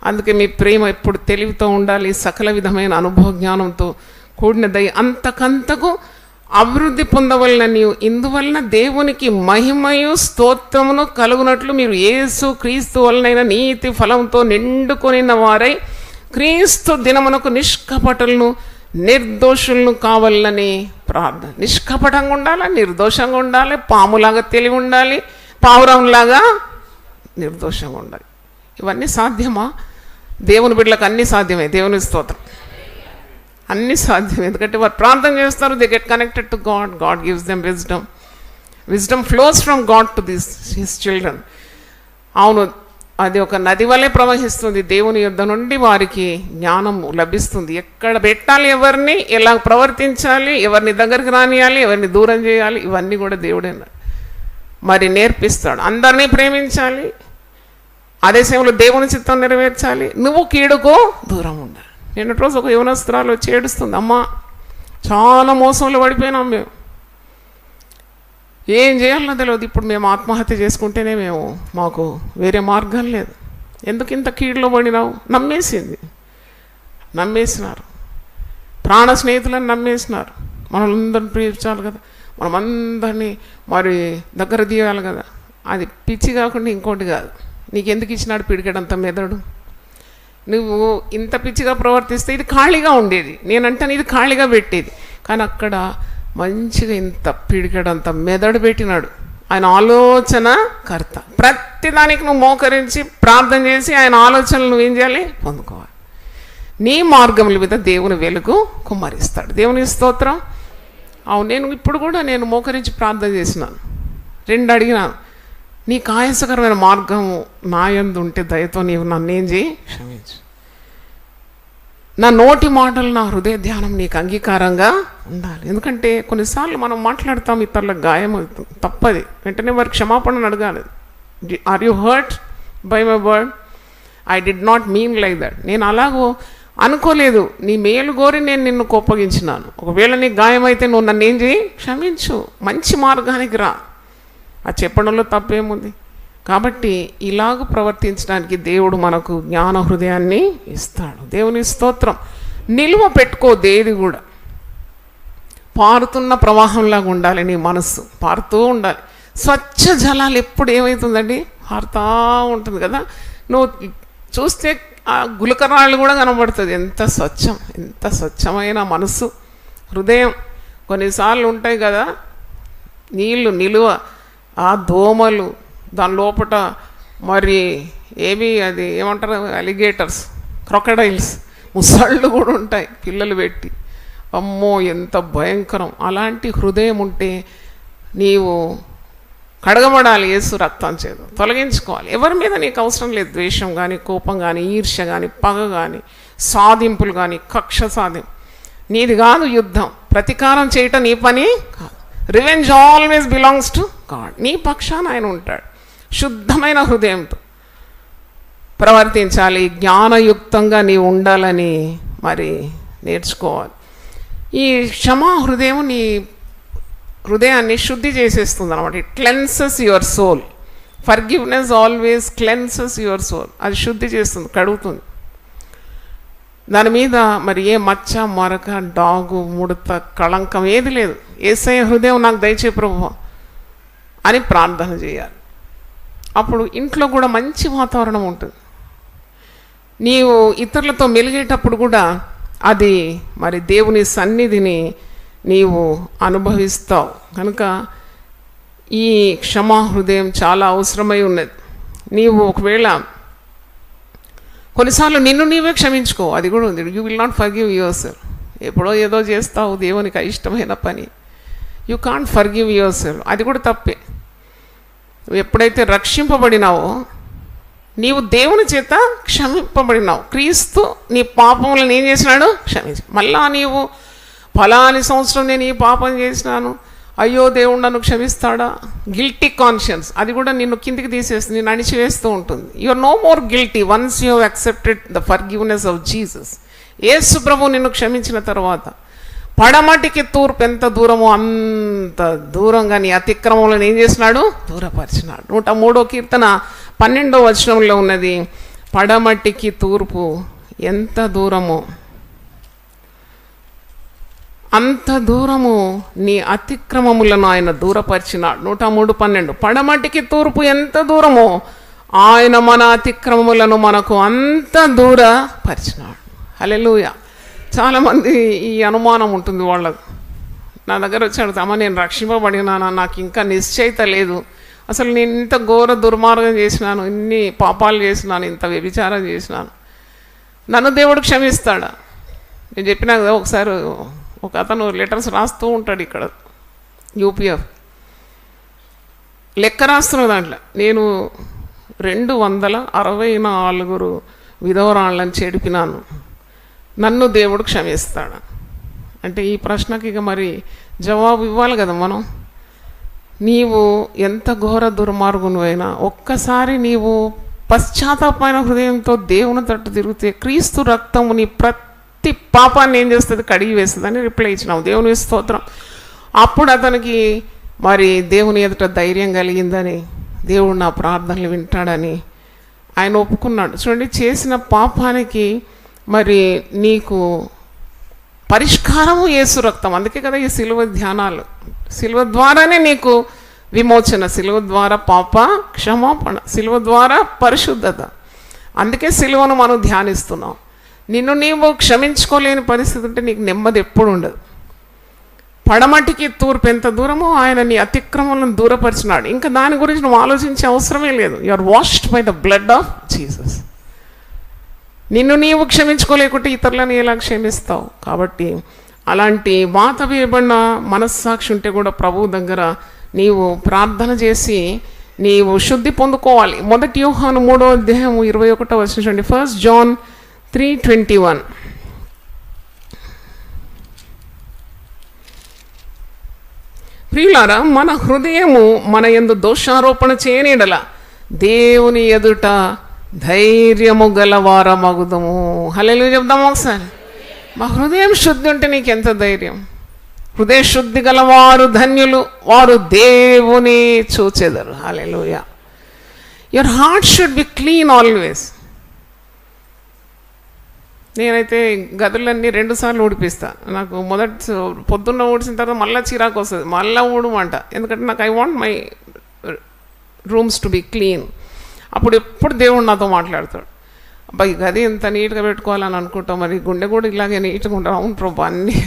అందుకే మీ ప్రేమ ఎప్పుడు తెలివితో ఉండాలి, సకల విధమైన అనుభవ జ్ఞానంతో కూడినదై అంతకంతకు అభివృద్ధి పొందవలన ఇందువలన దేవునికి మహిమయు స్తోత్రమును కలుగునట్లు మీరు యేసు క్రీస్తు వలనైన నీతి ఫలంతో నిండుకొనిన వారై క్రీస్తు దినమునకు నిష్కపటులను నిర్దోషులను కావాలని ప్రార్థన. నిష్కపటంగా ఉండాలి, నిర్దోషంగా ఉండాలి, పాములాగా తెలివి ఉండాలి, పావురంలాగా నిర్దోషంగా ఉండాలి. ఇవన్నీ సాధ్యమా? దేవుని బిడ్డలకు అన్నీ సాధ్యమే. దేవుని స్తోత్రం, అన్నీ సాధ్యమే. ఎందుకంటే వారు ప్రార్థన చేస్తారు, they get connected to God, God gives them wisdom. Wisdom flows from God to his children. అవును, అది ఒక నది వలె ప్రవహిస్తుంది. దేవుని యొద్ద నుండి వారికి జ్ఞానం లభిస్తుంది. ఎక్కడ పెట్టాలి, ఎవరిని ఎలా ప్రవర్తించాలి, ఎవరిని దగ్గరికి రానియాలి, ఎవరిని దూరం చేయాలి, ఇవన్నీ కూడా దేవుడే మరి నేర్పిస్తాడు. అందరినీ ప్రేమించాలి, అదే సమయంలో దేవుని చిత్తం నెరవేర్చాలి, నువ్వు కీడుకు దూరం ఉండాలి. నిన్నటి రోజు ఒక యవనస్తురాలు వచ్చి ఏడుస్తుంది, అమ్మ చాలా మోసంలో పడిపోయినాం, మేము ఏం చేయాలన్నా తెలియదు, ఇప్పుడు మేము ఆత్మహత్య చేసుకుంటేనే మాకు వేరే మార్గం లేదు. ఎందుకు ఇంత కీడులో పడినావు? నమ్మేసినారు, ప్రాణ స్నేహితులను నమ్మేసినారు. మనల్ని ప్రేమించాలి కదా, మనమందరినీ మరి దగ్గర తీయాలి కదా. అది పిచ్చి కాకుండా ఇంకోటి కాదు. నీకెందుకు ఇచ్చినాడు పిడికెడంత మెదడు? నువ్వు ఇంత పిచ్చిగా ప్రవర్తిస్తే ఇది ఖాళీగా ఉండేది, నేనంటాను ఇది ఖాళీగా పెట్టేది. కానీ అక్కడ మంచిగా ఇంత పిడికెడంత మెదడు పెట్టినాడు. ఆయన ఆలోచన కర్త. ప్రతిదానికి నువ్వు మోకరించి ప్రార్థన చేసి ఆయన ఆలోచనలు నువ్వేం చేయాలి? పొందుకోవాలి. నీ మార్గముల మీద దేవుని వెలుగు కుమ్మరిస్తాడు. దేవుని స్తోత్రం. అవును, నేను ఇప్పుడు కూడా నేను మోకరించి ప్రార్థన చేసినాను. 2 అడిగినాను, నీ ఆయాసకరమైన మార్గము నా యందు ఉంటే దయతో నీవు నన్నేం చేయి, క్షమించు. నా నోటి మాటలు, నా హృదయ ధ్యానం నీకు అంగీకారంగా ఉండాలి. ఎందుకంటే కొన్నిసార్లు మనం మాట్లాడతాం, ఇతరులకు గాయం అవుతుంది, తప్పది. వెంటనే వారి క్షమాపణను అడగాలి. Are you hurt by my word? I did not mean like that. నేను అలాగో అనుకోలేదు, నీ మేలు కోరి నేను నిన్ను కోపగించినాను. ఒకవేళ నీకు గాయమైతే నువ్వు నన్ను ఏం చేయి, క్షమించు, మంచి మార్గానికి రా. అది చెప్పడంలో తప్పేముంది? కాబట్టి ఇలాగ ప్రవర్తించడానికి దేవుడు మనకు జ్ఞాన హృదయాన్ని ఇస్తాడు. దేవుని స్తోత్రం. నిలువ పెట్టుకోదేది కూడా. పారుతున్న ప్రవాహంలాగా ఉండాలి నీ మనస్సు, పారుతూ ఉండాలి. స్వచ్ఛ జలాలు ఎప్పుడు ఏమవుతుందండి? పారుతూ ఉంటుంది కదా. నువ్వు చూస్తే ఆ గులకరాళ్ళు కూడా కనబడుతుంది. ఎంత స్వచ్ఛం, ఎంత స్వచ్ఛమైన మనస్సు, హృదయం. కొన్నిసార్లు ఉంటాయి కదా నీళ్ళు నిలువ, ఆ దోమలు, దాని లోపల మరి అది ఏమంటారు, అలిగేటర్స్, క్రొకడైల్స్, ముసళ్ళు కూడా ఉంటాయి పిల్లలు పెట్టి. అమ్మో ఎంత భయంకరం. అలాంటి హృదయం ఉంటే నీవు కడగబడాలి యేసు రక్తం చేత, తొలగించుకోవాలి. ఎవరి మీద నీకు అవసరం లేదు ద్వేషం కానీ, కోపం కానీ, ఈర్ష్య కానీ, పగ కానీ, సాధింపులు కానీ, కక్ష సాధింపు నీది కాదు. యుద్ధం, ప్రతీకారం చేయటం నీ పని కాదు. Revenge always belongs to God. నీ పక్షాన ఆయన ఉంటాడు. శుద్ధమైన హృదయంతో ప్రవర్తించాలి, జ్ఞానయుక్తంగా నీవు ఉండాలని మరి నేర్చుకోవాలి. ఈ క్షమా హృదయం నీ హృదయాన్ని శుద్ధి చేసేస్తుంది అనమాట. It cleanses your soul. Forgiveness always cleanses your soul. అది శుద్ధి చేస్తుంది, కడుగుతుంది. దాని మీద మరి ఏ మచ్చ, మరక, డాగు, ముడత, కళంకం ఏది లేదు. యేసయ్య హృదయం నాకు దయచే ప్రభువా అని ప్రార్థన చేయాలి. అప్పుడు ఇంట్లో కూడా మంచి వాతావరణం ఉంటుంది. నీవు ఇతరులతో మెలిగేటప్పుడు కూడా అది మరి దేవుని సన్నిధిని నీవు అనుభవిస్తావు. కనుక ఈ క్షమా హృదయం చాలా అవసరమై ఉన్నది. నీవు ఒకవేళ కొన్నిసార్లు నిన్ను నీవే క్షమించుకో, అది కూడా ఉంది. You will not forgive your self. ఎప్పుడో ఏదో చేస్తావు దేవునికి అయిష్టమైన పని, you can't forgive your self, అది కూడా తప్పే. నువ్వు ఎప్పుడైతే రక్షింపబడినావో నీవు దేవుని చేత క్షమింపబడినావు. క్రీస్తు నీ పాపములను ఏం చేసినాడు? క్షమించు. మళ్ళా నీవు ఫలాని సంవత్సరం నేను ఈ పాపం చేసినాను, అయ్యో దేవుడు నన్ను క్షమిస్తాడా? గిల్టీ కాన్షియన్స్ అది కూడా నిన్ను కిందికి తీసేస్తుంది, నిన్ను అణిచివేస్తూ ఉంటుంది. You are no more guilty once you have accepted the forgiveness of Jesus. Yesu ప్రభు నిన్ను క్షమించిన తర్వాత పడమటికి తూర్పు ఎంత దూరమో అంత దూరంగా నీ అతిక్రమంలో ఏం చేసినాడు? దూరపరిచినాడు. 103వ కీర్తన 12వ వచనంలో ఉన్నది, పడమటికి తూర్పు ఎంత దూరమో అంత దూరము నీ అతిక్రమములను ఆయన దూరపరిచినాడు. 103:12 పడమటికి తూర్పు ఎంత దూరమో ఆయన మన అతిక్రమములను మనకు అంత దూరపరిచినాడు. హల్లెలూయా. చాలామంది ఈ అనుమానం ఉంటుంది వాళ్ళకు. నా దగ్గర వచ్చి అడుగుతామా, నేను రక్షింపబడినానా, నాకు ఇంకా నిశ్చయిత లేదు, అసలు నేను ఇంత ఘోర దుర్మార్గం చేసినాను, ఇన్ని పాపాలు చేసినాను, ఇంత వ్యభిచారం చేసినాను, నన్ను దేవుడు క్షమిస్తాడా? నేను చెప్పినా కదా, ఒకసారి ఒక అతను లెటర్స్ రాస్తూ ఉంటాడు ఇక్కడ యూపీఎఫ్ లెక్క రాస్తున్న దాంట్లో, నేను 264 విధవరాళ్ళని చెడిపినాను, నన్ను దేవుడు క్షమిస్తాడు అంటే ఈ ప్రశ్నకి ఇక మరి జవాబు ఇవ్వాలి కదా మనం. నీవు ఎంత ఘోర దుర్మార్గునివైనా ఒక్కసారి నీవు పశ్చాత్తాపమైన హృదయంతో దేవుని తట్టు తిరిగితే క్రీస్తు రక్తము నీ ప్రతి పాపాన్ని ఏం చేస్తుంది? కడిగి వేస్తుంది అని రిప్లై ఇచ్చినావు. దేవుని స్తోత్రం. అప్పుడు అతనికి మరి దేవుని ఎదుట ధైర్యం కలిగిందని, దేవుడు నా ప్రార్థనలు వింటాడని ఆయన ఒప్పుకున్నాడు. చూడండి, చేసిన పాపానికి మరి నీకు పరిష్కారము యేసు రక్తం. అందుకే కదా ఈ సిలువ ధ్యానాలు. సిలువ ద్వారానే నీకు విమోచన, సిలువ ద్వారా పాప క్షమాపణ, సిలువ ద్వారా పరిశుద్ధత. అందుకే సిలువను మనం ధ్యానిస్తున్నాం. నిన్ను నీవు క్షమించుకోలేని పరిస్థితి ఉంటే నీకు నెమ్మది ఎప్పుడు ఉండదు. పడమటికి తూర్పు ఎంత దూరమో ఆయన నీ అతిక్రమలను దూరపరిచినాడు. ఇంకా దాని గురించి నువ్వు ఆలోచించే అవసరమే లేదు. You are washed by the blood of Jesus. నిన్ను నీవు క్షమించుకోలేకుంటే ఇతరులను ఎలా క్షమిస్తావు? కాబట్టి అలాంటి వాత వేయబడిన మనస్సాక్షి ఉంటే కూడా ప్రభువు దగ్గర నీవు ప్రార్థన చేసి నీవు శుద్ధి పొందుకోవాలి. 1 యోహాను 3వ అధ్యాయం 21వ వచనం చూడండి. 1 John 3:21. ప్రియులారా, మన హృదయము మన యందు దోషారోపణ చేయనీడల దేవుని ఎదుట ధైర్యము గలవారమగుదము. హల్లెలూయా చెప్దాము ఒకసారి. మా హృదయం శుద్ధి ఉంటే నీకు ఎంత ధైర్యం. హృదయ శుద్ధి గలవారు ధన్యులు, వారు దేవుని చూచెదరు. Hallelujah. Your heart should be clean always. నేనైతే గదులన్నీ 2 సార్లు ఊడిపిస్తా. నాకు పొద్దున్న ఊడిసిన తర్వాత మళ్ళీ చిరాకు వస్తుంది, మళ్ళీ ఊడమంట. ఎందుకంటే నాకు I want my rooms to be clean. అప్పుడు ఎప్పుడు దేవుడు నాతో మాట్లాడతాడు. అబ్బాయి గది ఎంత నీట్గా పెట్టుకోవాలని అనుకుంటాం, మరి గుండె కూడా ఇలాగే నీట్గా ఉంటాం. అవును ప్రభు, అన్నీ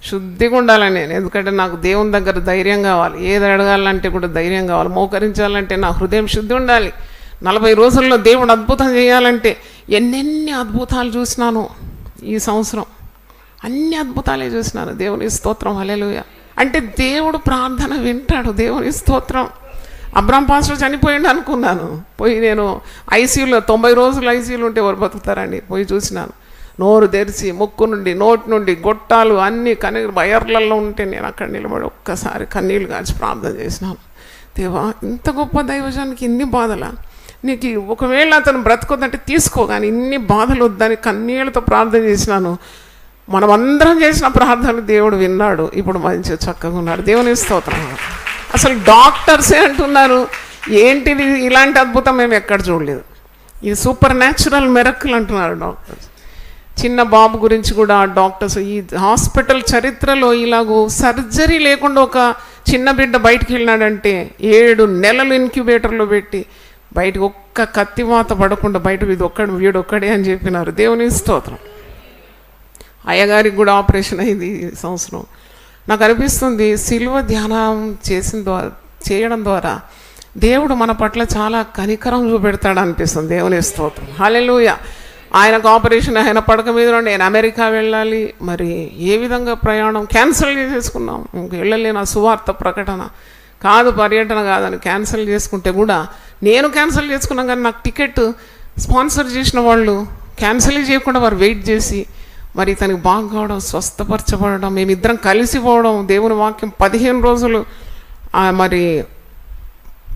శుద్ధిగా ఉండాలని నేను. ఎందుకంటే నాకు దేవుని దగ్గర ధైర్యం కావాలి. ఏది అడగాలంటే కూడా ధైర్యం కావాలి. మోకరించాలంటే నా హృదయం శుద్ధి ఉండాలి. 40 రోజుల్లో దేవుడు అద్భుతం చేయాలంటే ఎన్నెన్ని అద్భుతాలు చూసినాను ఈ సంవత్సరం. అన్ని అద్భుతాలే చూసినాను. దేవుని స్తోత్రం. హల్లెలూయా. అంటే దేవుడు ప్రార్థన వింటాడు. దేవుని స్తోత్రం. అబ్రామ్ పాస్టర్ చనిపోయిండు అనుకున్నాను. పోయి నేను ఐసీయూలో 90 రోజులు ఐసీయూలో ఉంటే ఎవరు బతుకుతారండి. పోయి చూసినాను. నోరు తెరిచి ముక్కు నుండి నోటి నుండి గొట్టాలు అన్నీ వైర్లలో ఉంటే నేను అక్కడ నిలబడి ఒక్కసారి కన్నీళ్ళు కాల్చి ప్రార్థన చేసినాను. దేవా, ఇంత గొప్ప దైవజానికి ఇన్ని బాధలా? నీకు ఒకవేళ అతను బ్రతుకుద్దంటే తీసుకో, కానీ ఇన్ని బాధలు వద్దని కన్నీళ్ళతో ప్రార్థన చేసినాను. మనం అందరం చేసిన ప్రార్థనలు దేవుడు విన్నాడు. ఇప్పుడు మంచిగా చక్కగా ఉన్నాడు. దేవుని స్తోత్రం. అసలు డాక్టర్సే అంటున్నారు, ఏంటిది ఇలాంటి అద్భుతం మేము ఎక్కడ చూడలేదు, ఇది సూపర్ న్యాచురల్ మిరకిల్ అంటున్నారు డాక్టర్స్. చిన్న బాబు గురించి కూడా డాక్టర్స్ ఈ హాస్పిటల్ చరిత్రలో ఇలాగూ సర్జరీ లేకుండా ఒక చిన్న బిడ్డ బయటికి వెళ్ళినాడంటే 7 నెలలు ఇన్క్యుబేటర్లో పెట్టి బయటకు ఒక్క కత్తివాత పడకుండా బయటకు వీడొక్కడే అని చెప్పినారు. దేవుని స్తోత్రం. అయ్యగారికి కూడా ఆపరేషన్ అయింది ఈ సంవత్సరం. నాకు అనిపిస్తుంది సిలువ ధ్యానం చేయడం ద్వారా దేవుడు మన పట్ల చాలా కనికరం చూపెడతాడు అనిపిస్తుంది. దేవుని స్తోత్రం. హల్లెలూయా. ఆయనకు ఆపరేషన్, ఆయన పడక మీద నేను అమెరికా వెళ్ళాలి, మరి ఏ విధంగా ప్రయాణం క్యాన్సిల్ చేసేసుకున్నాం. ఇంక వెళ్ళలేను, ఆ సువార్త ప్రకటన కాదు, పర్యటన కాదని క్యాన్సిల్ చేసుకుంటే కూడా నేను క్యాన్సిల్ చేసుకున్నాను, కానీ నాకు టికెట్ స్పాన్సర్ చేసిన వాళ్ళు క్యాన్సిల్ చేయకుండా వారు వెయిట్ చేసి మరి తనకి బాగా కావడం, స్వస్థపరచబడడం, మేమిద్దరం కలిసిపోవడం, దేవుని వాక్యం 15 రోజులు మరి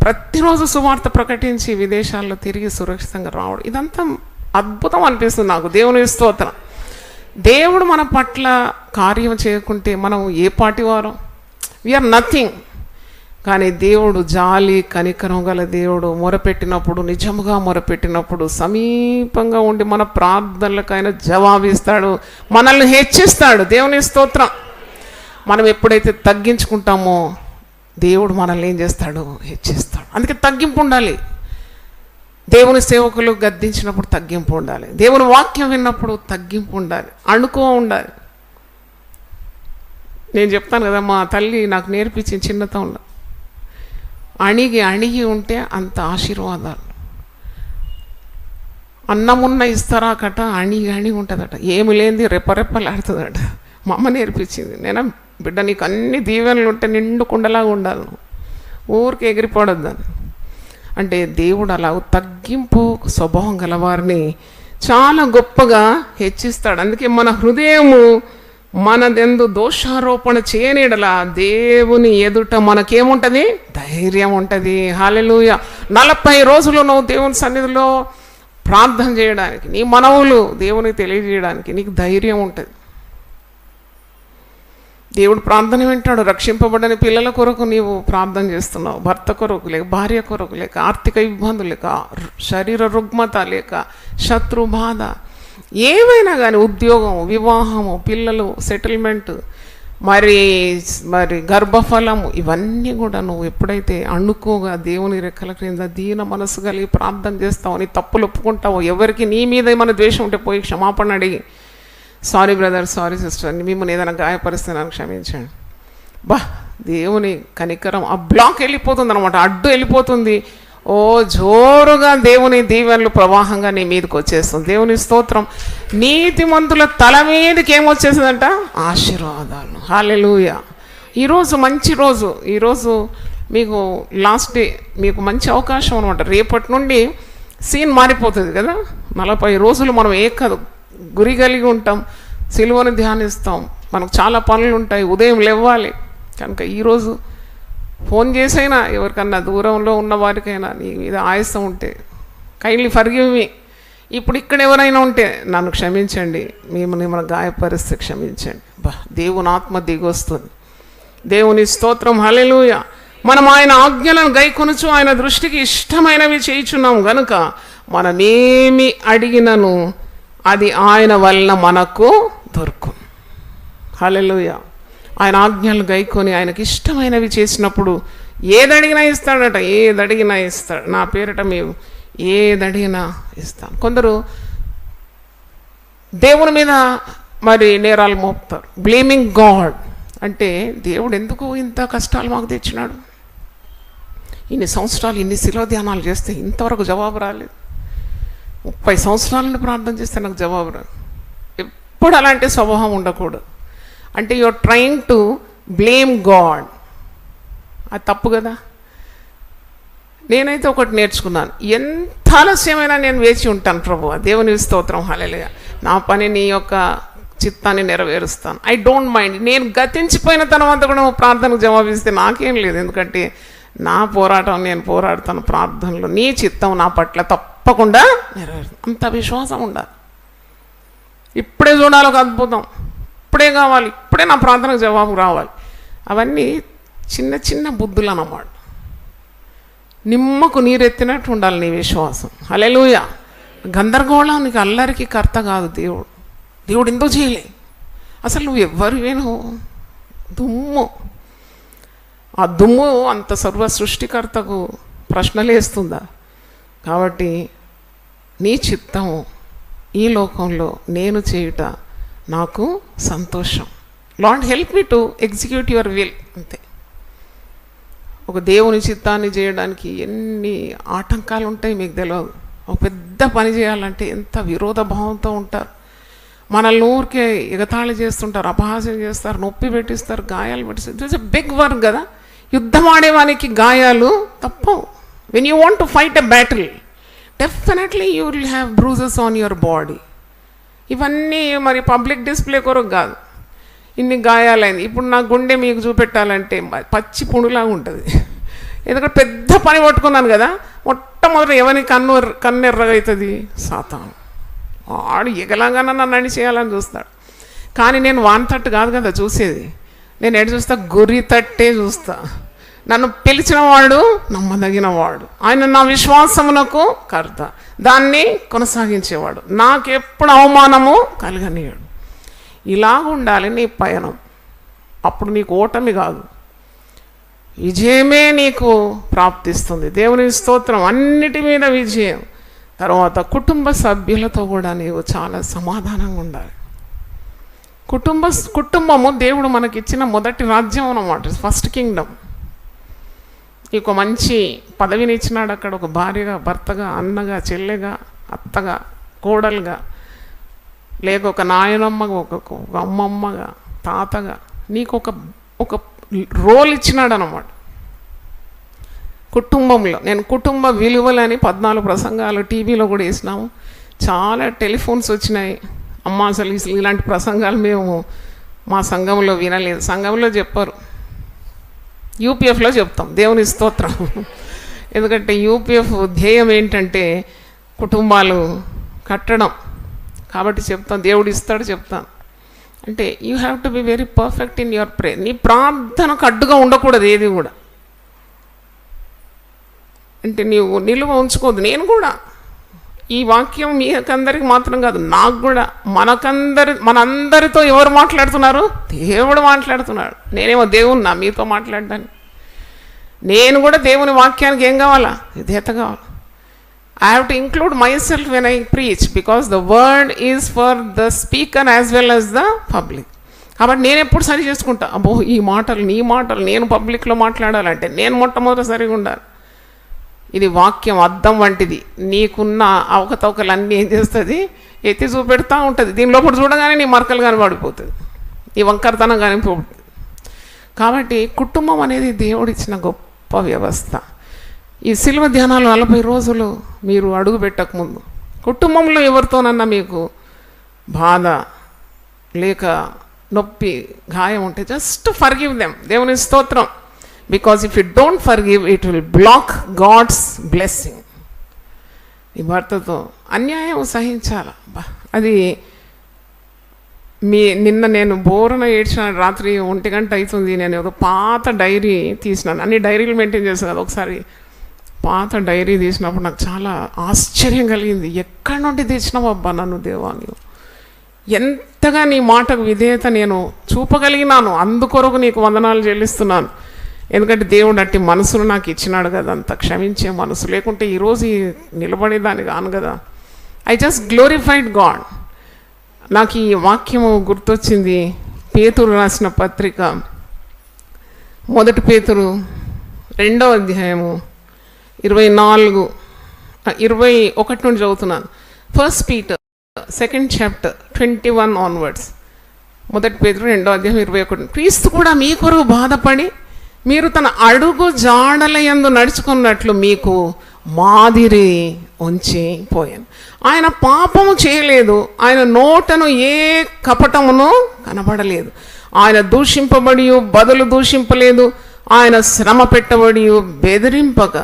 ప్రతిరోజు సువార్త ప్రకటించి విదేశాల్లో తిరిగి సురక్షితంగా రావడం, ఇదంతా అద్భుతం అనిపిస్తుంది నాకు. దేవుని స్తోత్రం. దేవుడు మన పట్ల కార్యం చేయకుంటే మనం ఏ పాటి వారం? We are nothing. కానీ దేవుడు జాలి కనికరం గల దేవుడు. మొరపెట్టినప్పుడు, నిజముగా మొరపెట్టినప్పుడు సమీపంగా ఉండి మన ప్రార్థనలకు ఆయన జవాబిస్తాడు, మనల్ని హెచ్చిస్తాడు. దేవుని స్తోత్రం. మనం ఎప్పుడైతే తగ్గించుకుంటామో దేవుడు మనల్ని ఏం చేస్తాడు? హెచ్చిస్తాడు. అందుకే తగ్గింపు ఉండాలి. దేవుని సేవకులు గద్దించినప్పుడు తగ్గింపు ఉండాలి. దేవుని వాక్యం విన్నప్పుడు తగ్గింపు ఉండాలి, అణుకో ఉండాలి. నేను చెప్తాను కదా, మా తల్లి నాకు నేర్పించిన చిన్నతనంలో, అణిగి ఉంటే అంత ఆశీర్వాదాలు. అన్నమున్న ఇస్తారా కట, అణిగి ఉంటుందట, ఏమి లేనిది రెప్పరెప్పలాడుతుందట. మా అమ్మ నేర్పించింది. నేను బిడ్డ నీకు అన్ని దీవెనలు ఉంటే నిండు కుండలాగా ఉండాలి, ఊరికి ఎగిరిపోవద్దని. అంటే దేవుడు అలా తగ్గింపు స్వభావం గలవారిని చాలా గొప్పగా హెచ్చిస్తాడు. అందుకే మన హృదయము మనదెందు దోషారోపణ చేయనీడలా దేవుని ఎదుట మనకేముంటుంది? ధైర్యం ఉంటుంది. హల్లెలూయా. 40 రోజులు నువ్వు దేవుని సన్నిధిలో ప్రార్థన చేయడానికి, నీ మనవులు దేవునికి తెలియజేయడానికి నీకు ధైర్యం ఉంటుంది. దేవుడు ప్రార్థన వింటాడు. రక్షింపబడని పిల్లల కొరకు నీవు ప్రార్థన చేస్తున్నావు, భర్త కొరకు లేక భార్య కొరకు, లేక ఆర్థిక ఇబ్బందులు, లేక శరీర రుగ్మత, లేక శత్రు బాధ, ఏమైనా కానీ, ఉద్యోగం, వివాహము, పిల్లలు, సెటిల్మెంట్, మరి గర్భఫలము, ఇవన్నీ కూడా నువ్వు ఎప్పుడైతే అణుకోగా దేవుని రెక్కల క్రింద దీన మనసు కలిగి ప్రార్థన చేస్తావు, నీ తప్పులు ఒప్పుకుంటావు, ఎవరికి నీ మీద ఏమైనా ద్వేషం ఉంటే పోయి క్షమాపణ అడిగి, సారీ బ్రదర్, సారీ సిస్టర్, మిమ్మల్ని ఏదైనా గాయపరిస్తే నన్ను క్షమించండి. దేవుని కనికరం ఆ బ్లాక్ వెళ్ళిపోతుంది అనమాట, అడ్డు వెళ్ళిపోతుంది. ఓ జోరుగా దేవుని దీవెనలు ప్రవాహంగా నీ మీదకి వచ్చేస్తుంది. దేవుని స్తోత్రం. నీతిమంతుల తల మీదకి ఏమొచ్చేసిందంట? ఆశీర్వాదాలు. హల్లెలూయా. ఈరోజు మంచి రోజు. ఈరోజు మీకు లాస్ట్ డే, మీకు మంచి అవకాశం అనమాట. రేపటి నుండి సీన్ మారిపోతుంది కదా. 40 రోజులు మనం గురి కలిగి ఉంటాం, సిలువను ధ్యానిస్తాం, మనకు చాలా పనులు ఉంటాయి, ఉదయం లేవాలి. కనుక ఈరోజు ఫోన్ చేసైనా ఎవరికన్నా దూరంలో ఉన్న వారికైనా నీ మీద ఆయాసం ఉంటే కైండ్లీ ఫర్గివ్ మీ. ఇప్పుడు ఇక్కడ ఎవరైనా ఉంటే నన్ను క్షమించండి, మిమ్మల్ని గాయపరిస్తే క్షమించండి. దేవుని ఆత్మ దిగొస్తుంది. దేవుని స్తోత్రం. హల్లెలూయా. మనం ఆయన ఆజ్ఞలను గైకొనుచు ఆయన దృష్టికి ఇష్టమైనవి చేయుచున్నాం గనుక మనమేమి అడిగినను అది ఆయన వలన మనకు దొరుకు. హల్లెలూయా. ఆయన ఆజ్ఞలు గైకొని ఆయనకి ఇష్టమైనవి చేసినప్పుడు ఏదడిగినా ఇస్తాడట. ఏదడిగినా ఇస్తాడు. నా పేరిట మేము ఏదడిగినా ఇస్తాను. కొందరు దేవుని మీద మరి నేరాలు మోపుతారు, బ్లేమింగ్ గాడ్. అంటే దేవుడు ఎందుకు ఇంత కష్టాలు మాకు తెచ్చినాడు? ఇన్ని సంవత్సరాలు ఇన్ని శిలో ధ్యానాలు చేస్తే ఇంతవరకు జవాబు రాలేదు. 30 సంవత్సరాల నుండి ప్రార్థన చేస్తే నాకు జవాబు రాదు. ఎప్పుడు అలాంటి స్వభావం ఉండకూడదు. అంటే you are trying to blame God. అది తప్పు కదా. నేనైతే ఒకటి నేర్చుకున్నాను, ఎంత ఆలస్యమైనా నేను వేచి ఉంటాను ప్రభువా. దేవుని స్తోత్రం. హల్లెలూయా. నా పని నీ యొక్క చిత్తాన్ని నెరవేరుస్తాను. I don't mind. నేను గతించిపోయిన తర్వాత కూడా ప్రార్థనకు జవాబిస్తే నాకేం లేదు. ఎందుకంటే నా పోరాటం నేను పోరాడుతాను ప్రార్థనలో. నీ చిత్తం నా పట్ల తప్పకుండా నెరవేరుతుంది. అంత విశ్వాసం ఉండాలి. ఇప్పుడే చూడాలి ఒక అద్భుతం, ఇప్పుడే కావాలి, ఇప్పుడే నా ప్రార్థనకు జవాబు రావాలి. అవన్నీ చిన్న చిన్న బుద్ధులు అన్నమాట. నిమ్మకు నీరెత్తినట్టు ఉండాలి నీ విశ్వాసం. హల్లెలూయా. గందరగోళానికి అల్లరికి కర్త కాదు దేవుడు. దేవుడు ఎందుకు చేయలే? అసలు నువ్వు ఎవ్వరివేను? దుమ్ము. ఆ దుమ్ము అంత సర్వ సృష్టికర్తకు ప్రశ్నలేస్తుందా? కాబట్టి నీ చిత్తము ఈ లోకంలో నేను చేయుట నాకు సంతోషం. Lord help me to execute your will. అంతే. ఒక దేవుని చిత్తాన్ని చేయడానికి ఎన్ని ఆటంకాలు ఉంటాయి మీకు తెలియదు. ఒక పెద్ద పని చేయాలంటే ఎంత విరోధ భావంతో ఉంటారు. మనల్ని ఊరికే ఎగతాళి చేస్తుంటారు, అపహాస్యం చేస్తారు, నొప్పి పెట్టిస్తారు, గాయాలు పెట్టిస్తారు. It is a big work కదా. యుద్ధం ఆడేవానికి గాయాలు తప్పవు. When you want to fight a battle definitely you will have bruises on your body. ఇవన్నీ మరి పబ్లిక్ డిస్ప్లే కొరకు కాదు. ఇన్ని గాయాలైంది. ఇప్పుడు నా గుండె మీకు చూపెట్టాలంటే పచ్చి పుండులాగా ఉంటుంది. ఎందుకంటే పెద్ద పని పట్టుకున్నాను కదా. మొట్టమొదటి ఎవరి కన్నెర్రగా అవుతుంది? సాతాను. వాడు ఎగలాగానే నన్ను అన్ని చేయాలని చూస్తాడు. కానీ నేను వాన్ తట్టు కాదు కదా చూసేది. నేను ఎటు చూస్తా? గురి తట్టే చూస్తా. నన్ను పిలిచిన వాడు నమ్మదగిన వాడు, ఆయన నా విశ్వాసమునకు కర్త, దాన్ని కొనసాగించేవాడు, నాకెప్పుడు అవమానము కలగనీయడు. ఇలాగ ఉండాలి నీ పయనం. అప్పుడు నీకు ఓటమి కాదు, విజయమే నీకు ప్రాప్తిస్తుంది. దేవుని స్తోత్రం. అన్నిటి మీద విజయం. తర్వాత కుటుంబ సభ్యులతో కూడా నీవు చాలా సమాధానంగా ఉండాలి. కుటుంబము దేవుడు మనకిచ్చిన మొదటి రాజ్యం అన్నమాట, ఫస్ట్ కింగ్డమ్. నీకు మంచి పదవిని ఇచ్చినాడు అక్కడ. ఒక భార్యగా, భర్తగా, అన్నగా, చెల్లెగా, అత్తగా, కోడలుగా, లేక ఒక నాయనమ్మగా, ఒక అమ్మమ్మగా, తాతగా నీకు ఒక రోల్ ఇచ్చినాడు అన్నమాట కుటుంబంలో. నేను కుటుంబ విలువలని 14 ప్రసంగాలు టీవీలో కూడా వేసినాము. చాలా టెలిఫోన్స్ వచ్చినాయి. అమ్మ అసలు ఇలాంటి ప్రసంగాలు మేము మా సంఘంలో వినలేదు. సంఘంలో చెప్పారు, యూపీఎఫ్లో చెప్తాం. దేవుని స్తోత్రం. ఎందుకంటే యూపీఎఫ్ ధ్యేయం ఏంటంటే కుటుంబాలు కట్టడం. కాబట్టి చెప్తాం, దేవుడు ఇస్తాడు చెప్తాను. అంటే you have to be very perfect in your prayer. నీ ప్రార్థనకు అడ్డుగా ఉండకూడదు ఏది కూడా. అంటే నీవు నిలువ ఉంచుకోదు. నేను కూడా ఈ వాక్యం మీకందరికి మాత్రం కాదు, నాకు కూడా, మనందరితో ఎవరు మాట్లాడుతున్నారు? దేవుడు మాట్లాడుతున్నాడు. నేనేమో దేవున్నా మీతో మాట్లాడడానికి. నేను కూడా దేవుని వాక్యానికి ఏం కావాలా? విధేయత కావాలి. I have to include myself when I preach because the word is for the speaker as well as the public. కాబట్టి నేను ఎప్పుడు సరి చేసుకుంటా, అబ్బో ఈ మాటలు నీ మాటలు నేను పబ్లిక్లో మాట్లాడాలంటే నేను మొట్టమొదటి సరిగా ఉండాలి. ఇది వాక్యం అద్దం వంటిది. నీకున్న అవకతవకలు అన్నీ ఏం చేస్తుంది? ఎత్తి చూపెడతా ఉంటుంది. దీని లోపల చూడగానే నీ మరకలు కానీ పడిపోతుంది, నీ వంకరతనం కానీ పోతుంది. కాబట్టి కుటుంబం అనేది దేవుడిచ్చిన గొప్ప వ్యవస్థ. ఈ శిలువ ధ్యానాలు 40 రోజులు మీరు అడుగు పెట్టకముందు కుటుంబంలో ఎవరితోనన్నా మీకు బాధ లేక నొప్పి గాయం ఉంటే జస్ట్ ఫర్గివ్ దెమ్. దేవుని స్తోత్రం. Because if you don't forgive it will block God's blessing. ఈ భర్తతో అన్యాయం సహించాల. అది నిన్న నేను బోరన ఏడ్చిన రాత్రి 1 గంట అవుతుంది. నేను ఒక పాత డైరీ తీసినాను. అన్ని డైరీలు మెయింటైన్ చేస్తాను కదా. ఒకసారి పాత డైరీ తీసినప్పుడు నాకు చాలా ఆశ్చర్యం కలిగింది. ఎక్కడి నుండి తెచ్చినావు అబ్బా నన్ను దేవా, నీవు ఎంతగా నీ మాటకు విధేయత నేను చూపగలిగినాను. అందుకొరకు నీకు వందనాలు చెల్లిస్తున్నాను. ఎందుకంటే దేవుడు అట్టి మనసును నాకు ఇచ్చినాడు కదా, అంత క్షమించే మనసు. లేకుంటే ఈరోజు నిలబడేదాన్ని కాను కదా. I just glorified God. నాకు ఈ వాక్యము గుర్తొచ్చింది. పేతురు రాసిన పత్రిక 1 పేతురు 2వ అధ్యాయము 21 నుండి చదువుతున్నాను. 1 Peter 2nd chapter 21 onwards. 1 పేతురు 2వ అధ్యాయం 21. క్రీస్తు కూడా మీ కొరకు బాధపడి మీరు తన అడుగు జాడలయందు నడుచుకున్నట్లు మీకు మాదిరి ఉంచి పోయాను. ఆయన పాపము చేయలేదు, ఆయన నోటను ఏ కపటమును కనబడలేదు, ఆయన దూషింపబడి బదులు దూషింపలేదు, ఆయన శ్రమ పెట్టబడి బెదిరింపక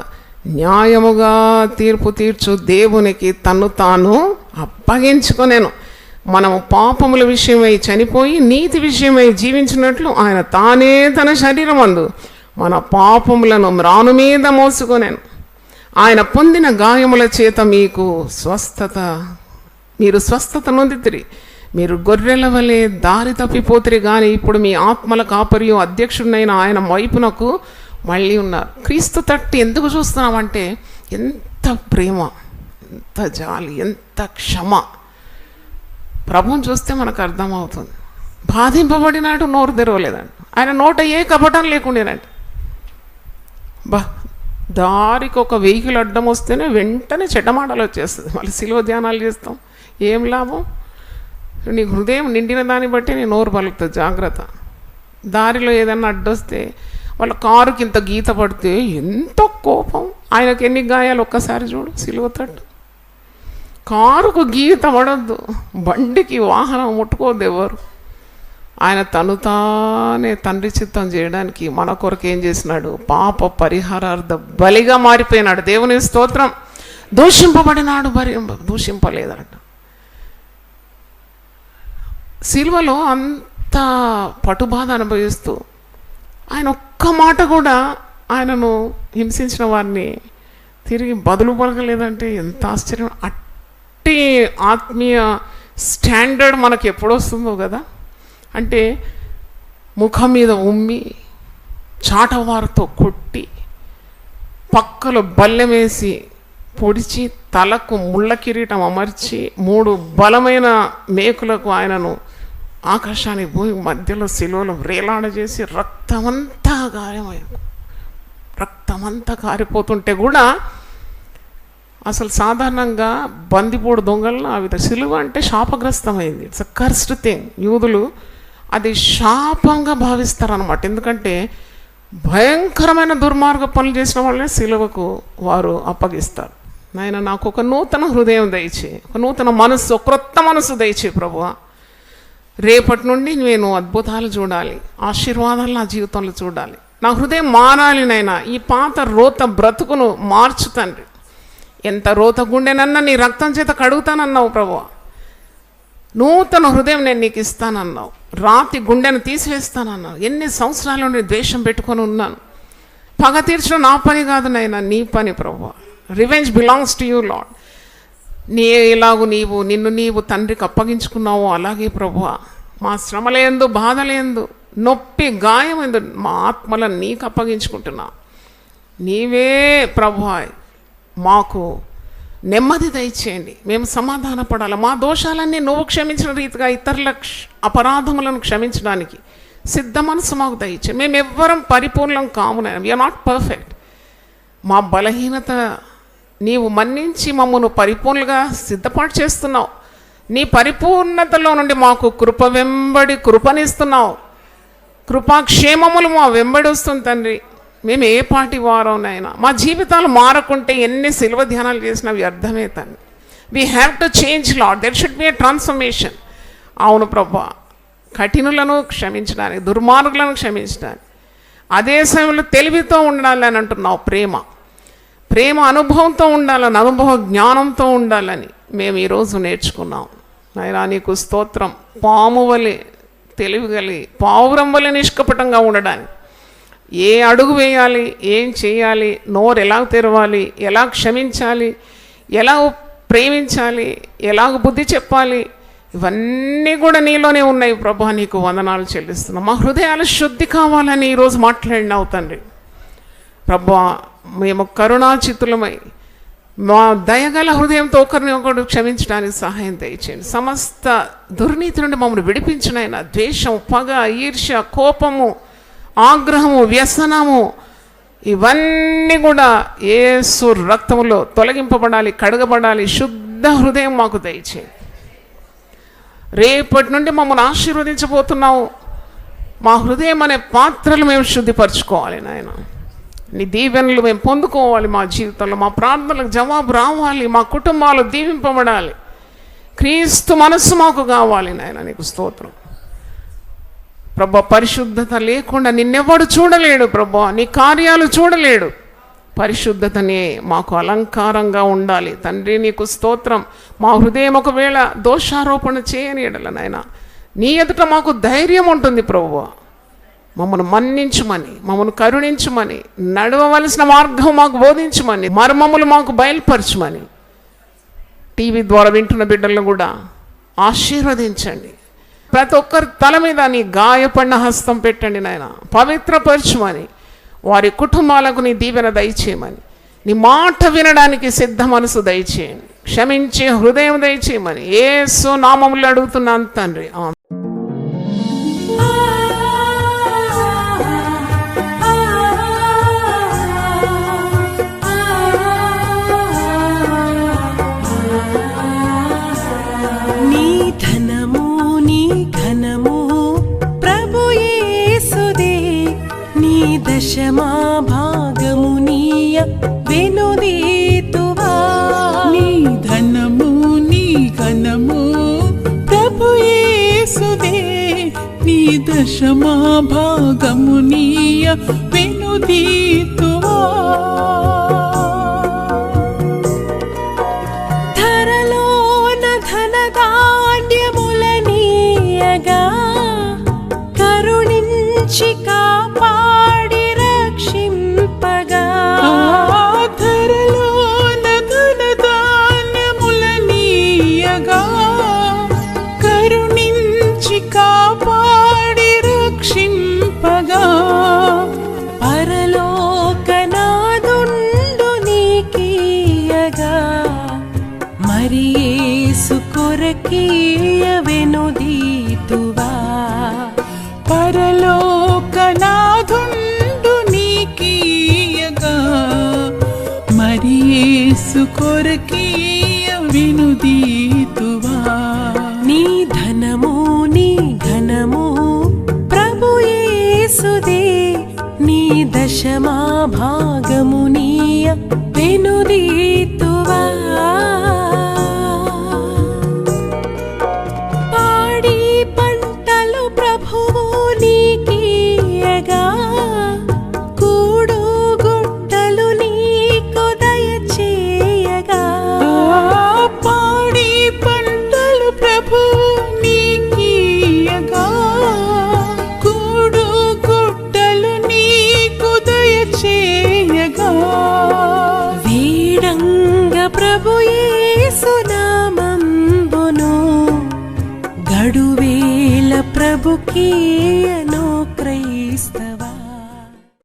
న్యాయముగా తీర్పు తీర్చు దేవునికి తన్ను తాను అప్పగించుకొనెను. మనము పాపముల విషయమై చనిపోయి నీతి విషయమై జీవించినట్లు ఆయన తానే తన శరీరమందు మన పాపములను మ్రాను మీద మోసుకొనెను. ఆయన పొందిన గాయముల చేత మీరు స్వస్థత నొందితిరి. మీరు గొర్రెల వలె దారి తప్పిపోతిరి, కానీ ఇప్పుడు మీ ఆత్మల కాపరియు అధ్యక్షుడైన ఆయన వైపునకు మళ్ళీ ఉన్నారు. క్రీస్తు తట్టు ఎందుకు చూస్తున్నామంటే ఎంత ఎంత ప్రేమ, ఎంత జాలి, ఎంత క్షమ. ప్రభువుని చూస్తే మనకు అర్థమవుతుంది. బాధింపబడినాడు, నోరు తెరవలేదండి. ఆయన నోట ఏ కపటం లేకుండేనండి. దారికి ఒక వెహికల్ అడ్డం వస్తేనే వెంటనే చెడ్డమాటలు వచ్చేస్తుంది. మళ్ళీ సిలువ ధ్యానాలు చేస్తాం, ఏం లాభం? నీ హృదయం నిండిన దాన్ని బట్టి నీ నోరు పలుకుతుంది. జాగ్రత్త. దారిలో ఏదన్నా అడ్డొస్తే, వాళ్ళ కారుకి ఇంత గీత పడితే ఎంత కోపం. ఆయనకు ఎన్ని గాయాలు ఒక్కసారి చూడు, సిలువ తట్టు. కారుకు గీత పడద్దు, బండికి వాహనం ముట్టుకోవద్దు ఎవరు. ఆయన తను తానే తండ్రి చిత్తం చేయడానికి మన కొరకు ఏం చేసినాడు? పాప పరిహారార్థ బలిగా మారిపోయినాడు. దేవుని స్తోత్రం. దూషింపబడినాడు, దూషింపలేదంట. సిలువలో అంత పటుబాధ అనుభవిస్తూ ఆయన ఒక్క మాట కూడా ఆయనను హింసించిన వారిని తిరిగి బదులు పలకలేదంటే ఎంత ఆశ్చర్యం. అట్టి ఆత్మీయ స్టాండర్డ్ మనకు ఎప్పుడు వస్తుందో కదా. అంటే ముఖం మీద ఉమ్మి, చాటవారితో కొట్టి, పక్కలో బల్లెం వేసి పొడిచి, తలకు ముళ్ళ కిరీటం అమర్చి, 3 బలమైన మేకులకు ఆయనను ఆకాశానికి భూమి మధ్యలో సిలువలో వ్రేలాడజేసి రక్తమంతా గాయమైంది. రక్తమంతా కారిపోతుంటే కూడా అసలు సాధారణంగా బందిపోడు దొంగలను ఆ విధంగా, సిలువ అంటే శాపగ్రస్తమైంది. It's a cursed thing. యూదులు అది శాపంగా భావిస్తారనమాట. ఎందుకంటే భయంకరమైన దుర్మార్గ పనులు చేసిన వాళ్ళని సిలువకు వారు అప్పగిస్తారు. నాయన, నాకు ఒక నూతన హృదయం దయచేయి, ఒక నూతన మనస్సు, ఒక క్రొత్త మనస్సు దయచేయి ప్రభువా. రేపటి నుండి నేను అద్భుతాలు చూడాలి, ఆశీర్వాదాలు నా జీవితంలో చూడాలి. నా హృదయం మారాలి నాయనా. ఈ పాత రోత బ్రతుకును మార్చు తండ్రి. ఎంత రోత గుండెనన్నా నీ రక్తం చేత కడుగుతానన్నావు ప్రభువా. నూతన హృదయం నేను నీకు ఇస్తానన్నావు. రాతి గుండెను తీసివేస్తానన్నావు. ఎన్ని సంవత్సరాల నుండి ద్వేషం పెట్టుకొని ఉన్నాను. పగ తీర్చడం నా పని కాదు నాయనా, నీ పని ప్రభువా. Revenge belongs to you lord. ఎలాగూ నిన్ను నీవు తండ్రికి అప్పగించుకున్నావో అలాగే ప్రభువా, మా శ్రమలేందు, బాధలేందు, నొప్పి, గాయమైందు మా ఆత్మలను నీకు అప్పగించుకుంటున్నా. నీవే ప్రభువా మాకు నెమ్మది దయచేయండి. మేము సమాధాన పడాలి. మా దోషాలన్నీ నువ్వు క్షమించిన రీతిగా ఇతరుల అపరాధములను క్షమించడానికి సిద్ధ మనసు మాకు దయచేయండి. మేము ఎవ్వరం పరిపూర్ణం కామునైనా, వీఆర్ నాట్ పర్ఫెక్ట్. మా బలహీనత నీవు మన్నించి మమ్మను పరిపూర్ణంగా సిద్ధపాటు చేస్తున్నావు. నీ పరిపూర్ణతలో నుండి మాకు కృప వెంబడి కృపనిస్తున్నావు. కృపాక్షేమములు మా వెంబడి వస్తుంది తండ్రి. మేము ఏ పాటి వారోనైనా మా జీవితాలు మారకుంటే ఎన్ని సిలువ ధ్యానాలు చేసినా వ్యర్థమే తండ్రి. We have to change lot. There should be A transformation. అవును ప్రభా, కఠినులను క్షమించడానికి, దుర్మార్గులను క్షమించడానికి, అదే సమయంలో తెలివితో ఉండాలని అంటున్నావు. ప్రేమ అనుభవంతో ఉండాలని, అనుభవ జ్ఞానంతో ఉండాలని మేము ఈరోజు నేర్చుకున్నాం. నాయనా నీకు స్తోత్రం. పాము వలె తెలివిగలి, పావురం వలె నిష్కపటంగా ఉండడానికి ఏ అడుగు వేయాలి, ఏం చేయాలి, నోరు ఎలా తెరవాలి, ఎలా క్షమించాలి, ఎలా ప్రేమించాలి, ఎలాగ బుద్ధి చెప్పాలి, ఇవన్నీ కూడా నీలోనే ఉన్నాయి ప్రభా. నీకు వందనాలు చెల్లిస్తున్నాం. మా హృదయాలు శుద్ధి కావాలని ఈరోజు మాట్లాడినావు తండ్రి. ప్రభా, మేము కరుణాచిత్తులమై మా దయగల హృదయంతో ఒకరిని క్షమించడానికి సహాయం దయచేయండి. సమస్త దుర్నీతి నుండి మమ్మల్ని విడిపించినైనా ద్వేషం, పగ, ఈర్ష్య, కోపము, ఆగ్రహము, వ్యసనము ఇవన్నీ కూడా యేసు రక్తములో తొలగింపబడాలి, కడగబడాలి. శుద్ధ హృదయం మాకు దయచేయండి. రేపటి నుండి మమ్మల్ని ఆశీర్వదించబోతున్నావు. మా హృదయం అనే పాత్రలు మేము శుద్ధిపరచుకోవాలి నాయన. నీ దీవెనలు మేము పొందుకోవాలి. మా జీవితంలో మా ప్రార్థనలకు జవాబు రావాలి. మా కుటుంబాలు దీవింపబడాలి. క్రీస్తు మనస్సు మాకు కావాలి నాయన. నీకు స్తోత్రం ప్రభా. పరిశుద్ధత లేకుండా నిన్నెవడు చూడలేడు ప్రభా. నీ కార్యాలు చూడలేడు. పరిశుద్ధతనే మాకు అలంకారంగా ఉండాలి తండ్రి. నీకు స్తోత్రం. మా హృదయం ఒకవేళ దోషారోపణ చేయని ఎడల నాయన నీ ఎదుట మాకు ధైర్యం ఉంటుంది ప్రభువా. మమ్మల్ని మన్నించుమని, మమ్మల్ని కరుణించుమని, నడవవలసిన మార్గం మాకు బోధించుమని, మర్మములు మాకు బయలుపరచుమని టీవీ ద్వారా వింటున్న బిడ్డలను కూడా ఆశీర్వదించండి. ప్రతి ఒక్కరి తల మీద నీ గాయపడిన హస్తం పెట్టండి నాయన. పవిత్రపరచుమని, వారి కుటుంబాలకు నీ దీవెన దయచేయమని నీ మాట వినడానికి సిద్ధ మనసు దయచేయండి, క్షమించే హృదయం దయచేయమని యేసు నామములో అడుగుతున్నాను తండ్రి. నీ ధనము నీ ఘనము ప్రభు యేసుదే, నీ దశమా భాగము నీయ వెనుదీతువా. నీ ధనము నీ ఘనము ప్రభు యేసుదే, నీ దశమా భాగము నీయ వెనుదీతువా. ధరలోన ధనధాన్యములనీయగా కరుణించి కాపాడి రక్షింపగా. ధరలోన ధనధాన్యములనీయగా కరుణించి కాపాడి రక్షింపగా. పరలోకనాదుండు నీకీయగా మరి యేసు కొరకీయ వెనుదీతువా. పరలోకనాథుండు నీకీయగా మరి యేసు కొరకీయ వినుదీతువా. నీ ధనము నీ ఘనము ప్రభు యేసుదే, నీ దశమా భాగము నీయ వెనుదీతువా. పాడి పంటలు ప్రభువు నీకీయగా కూడు గుట్టలు నీకు దయచేయగా. పాడి పంటలు ప్రభు నీకీయగా కూడు గుట్టలు నీకు దయచేయగా. వీడంగ ప్రభు యేసు నామంబును గడువేల ప్రభుకీయను క్రైస్తవా.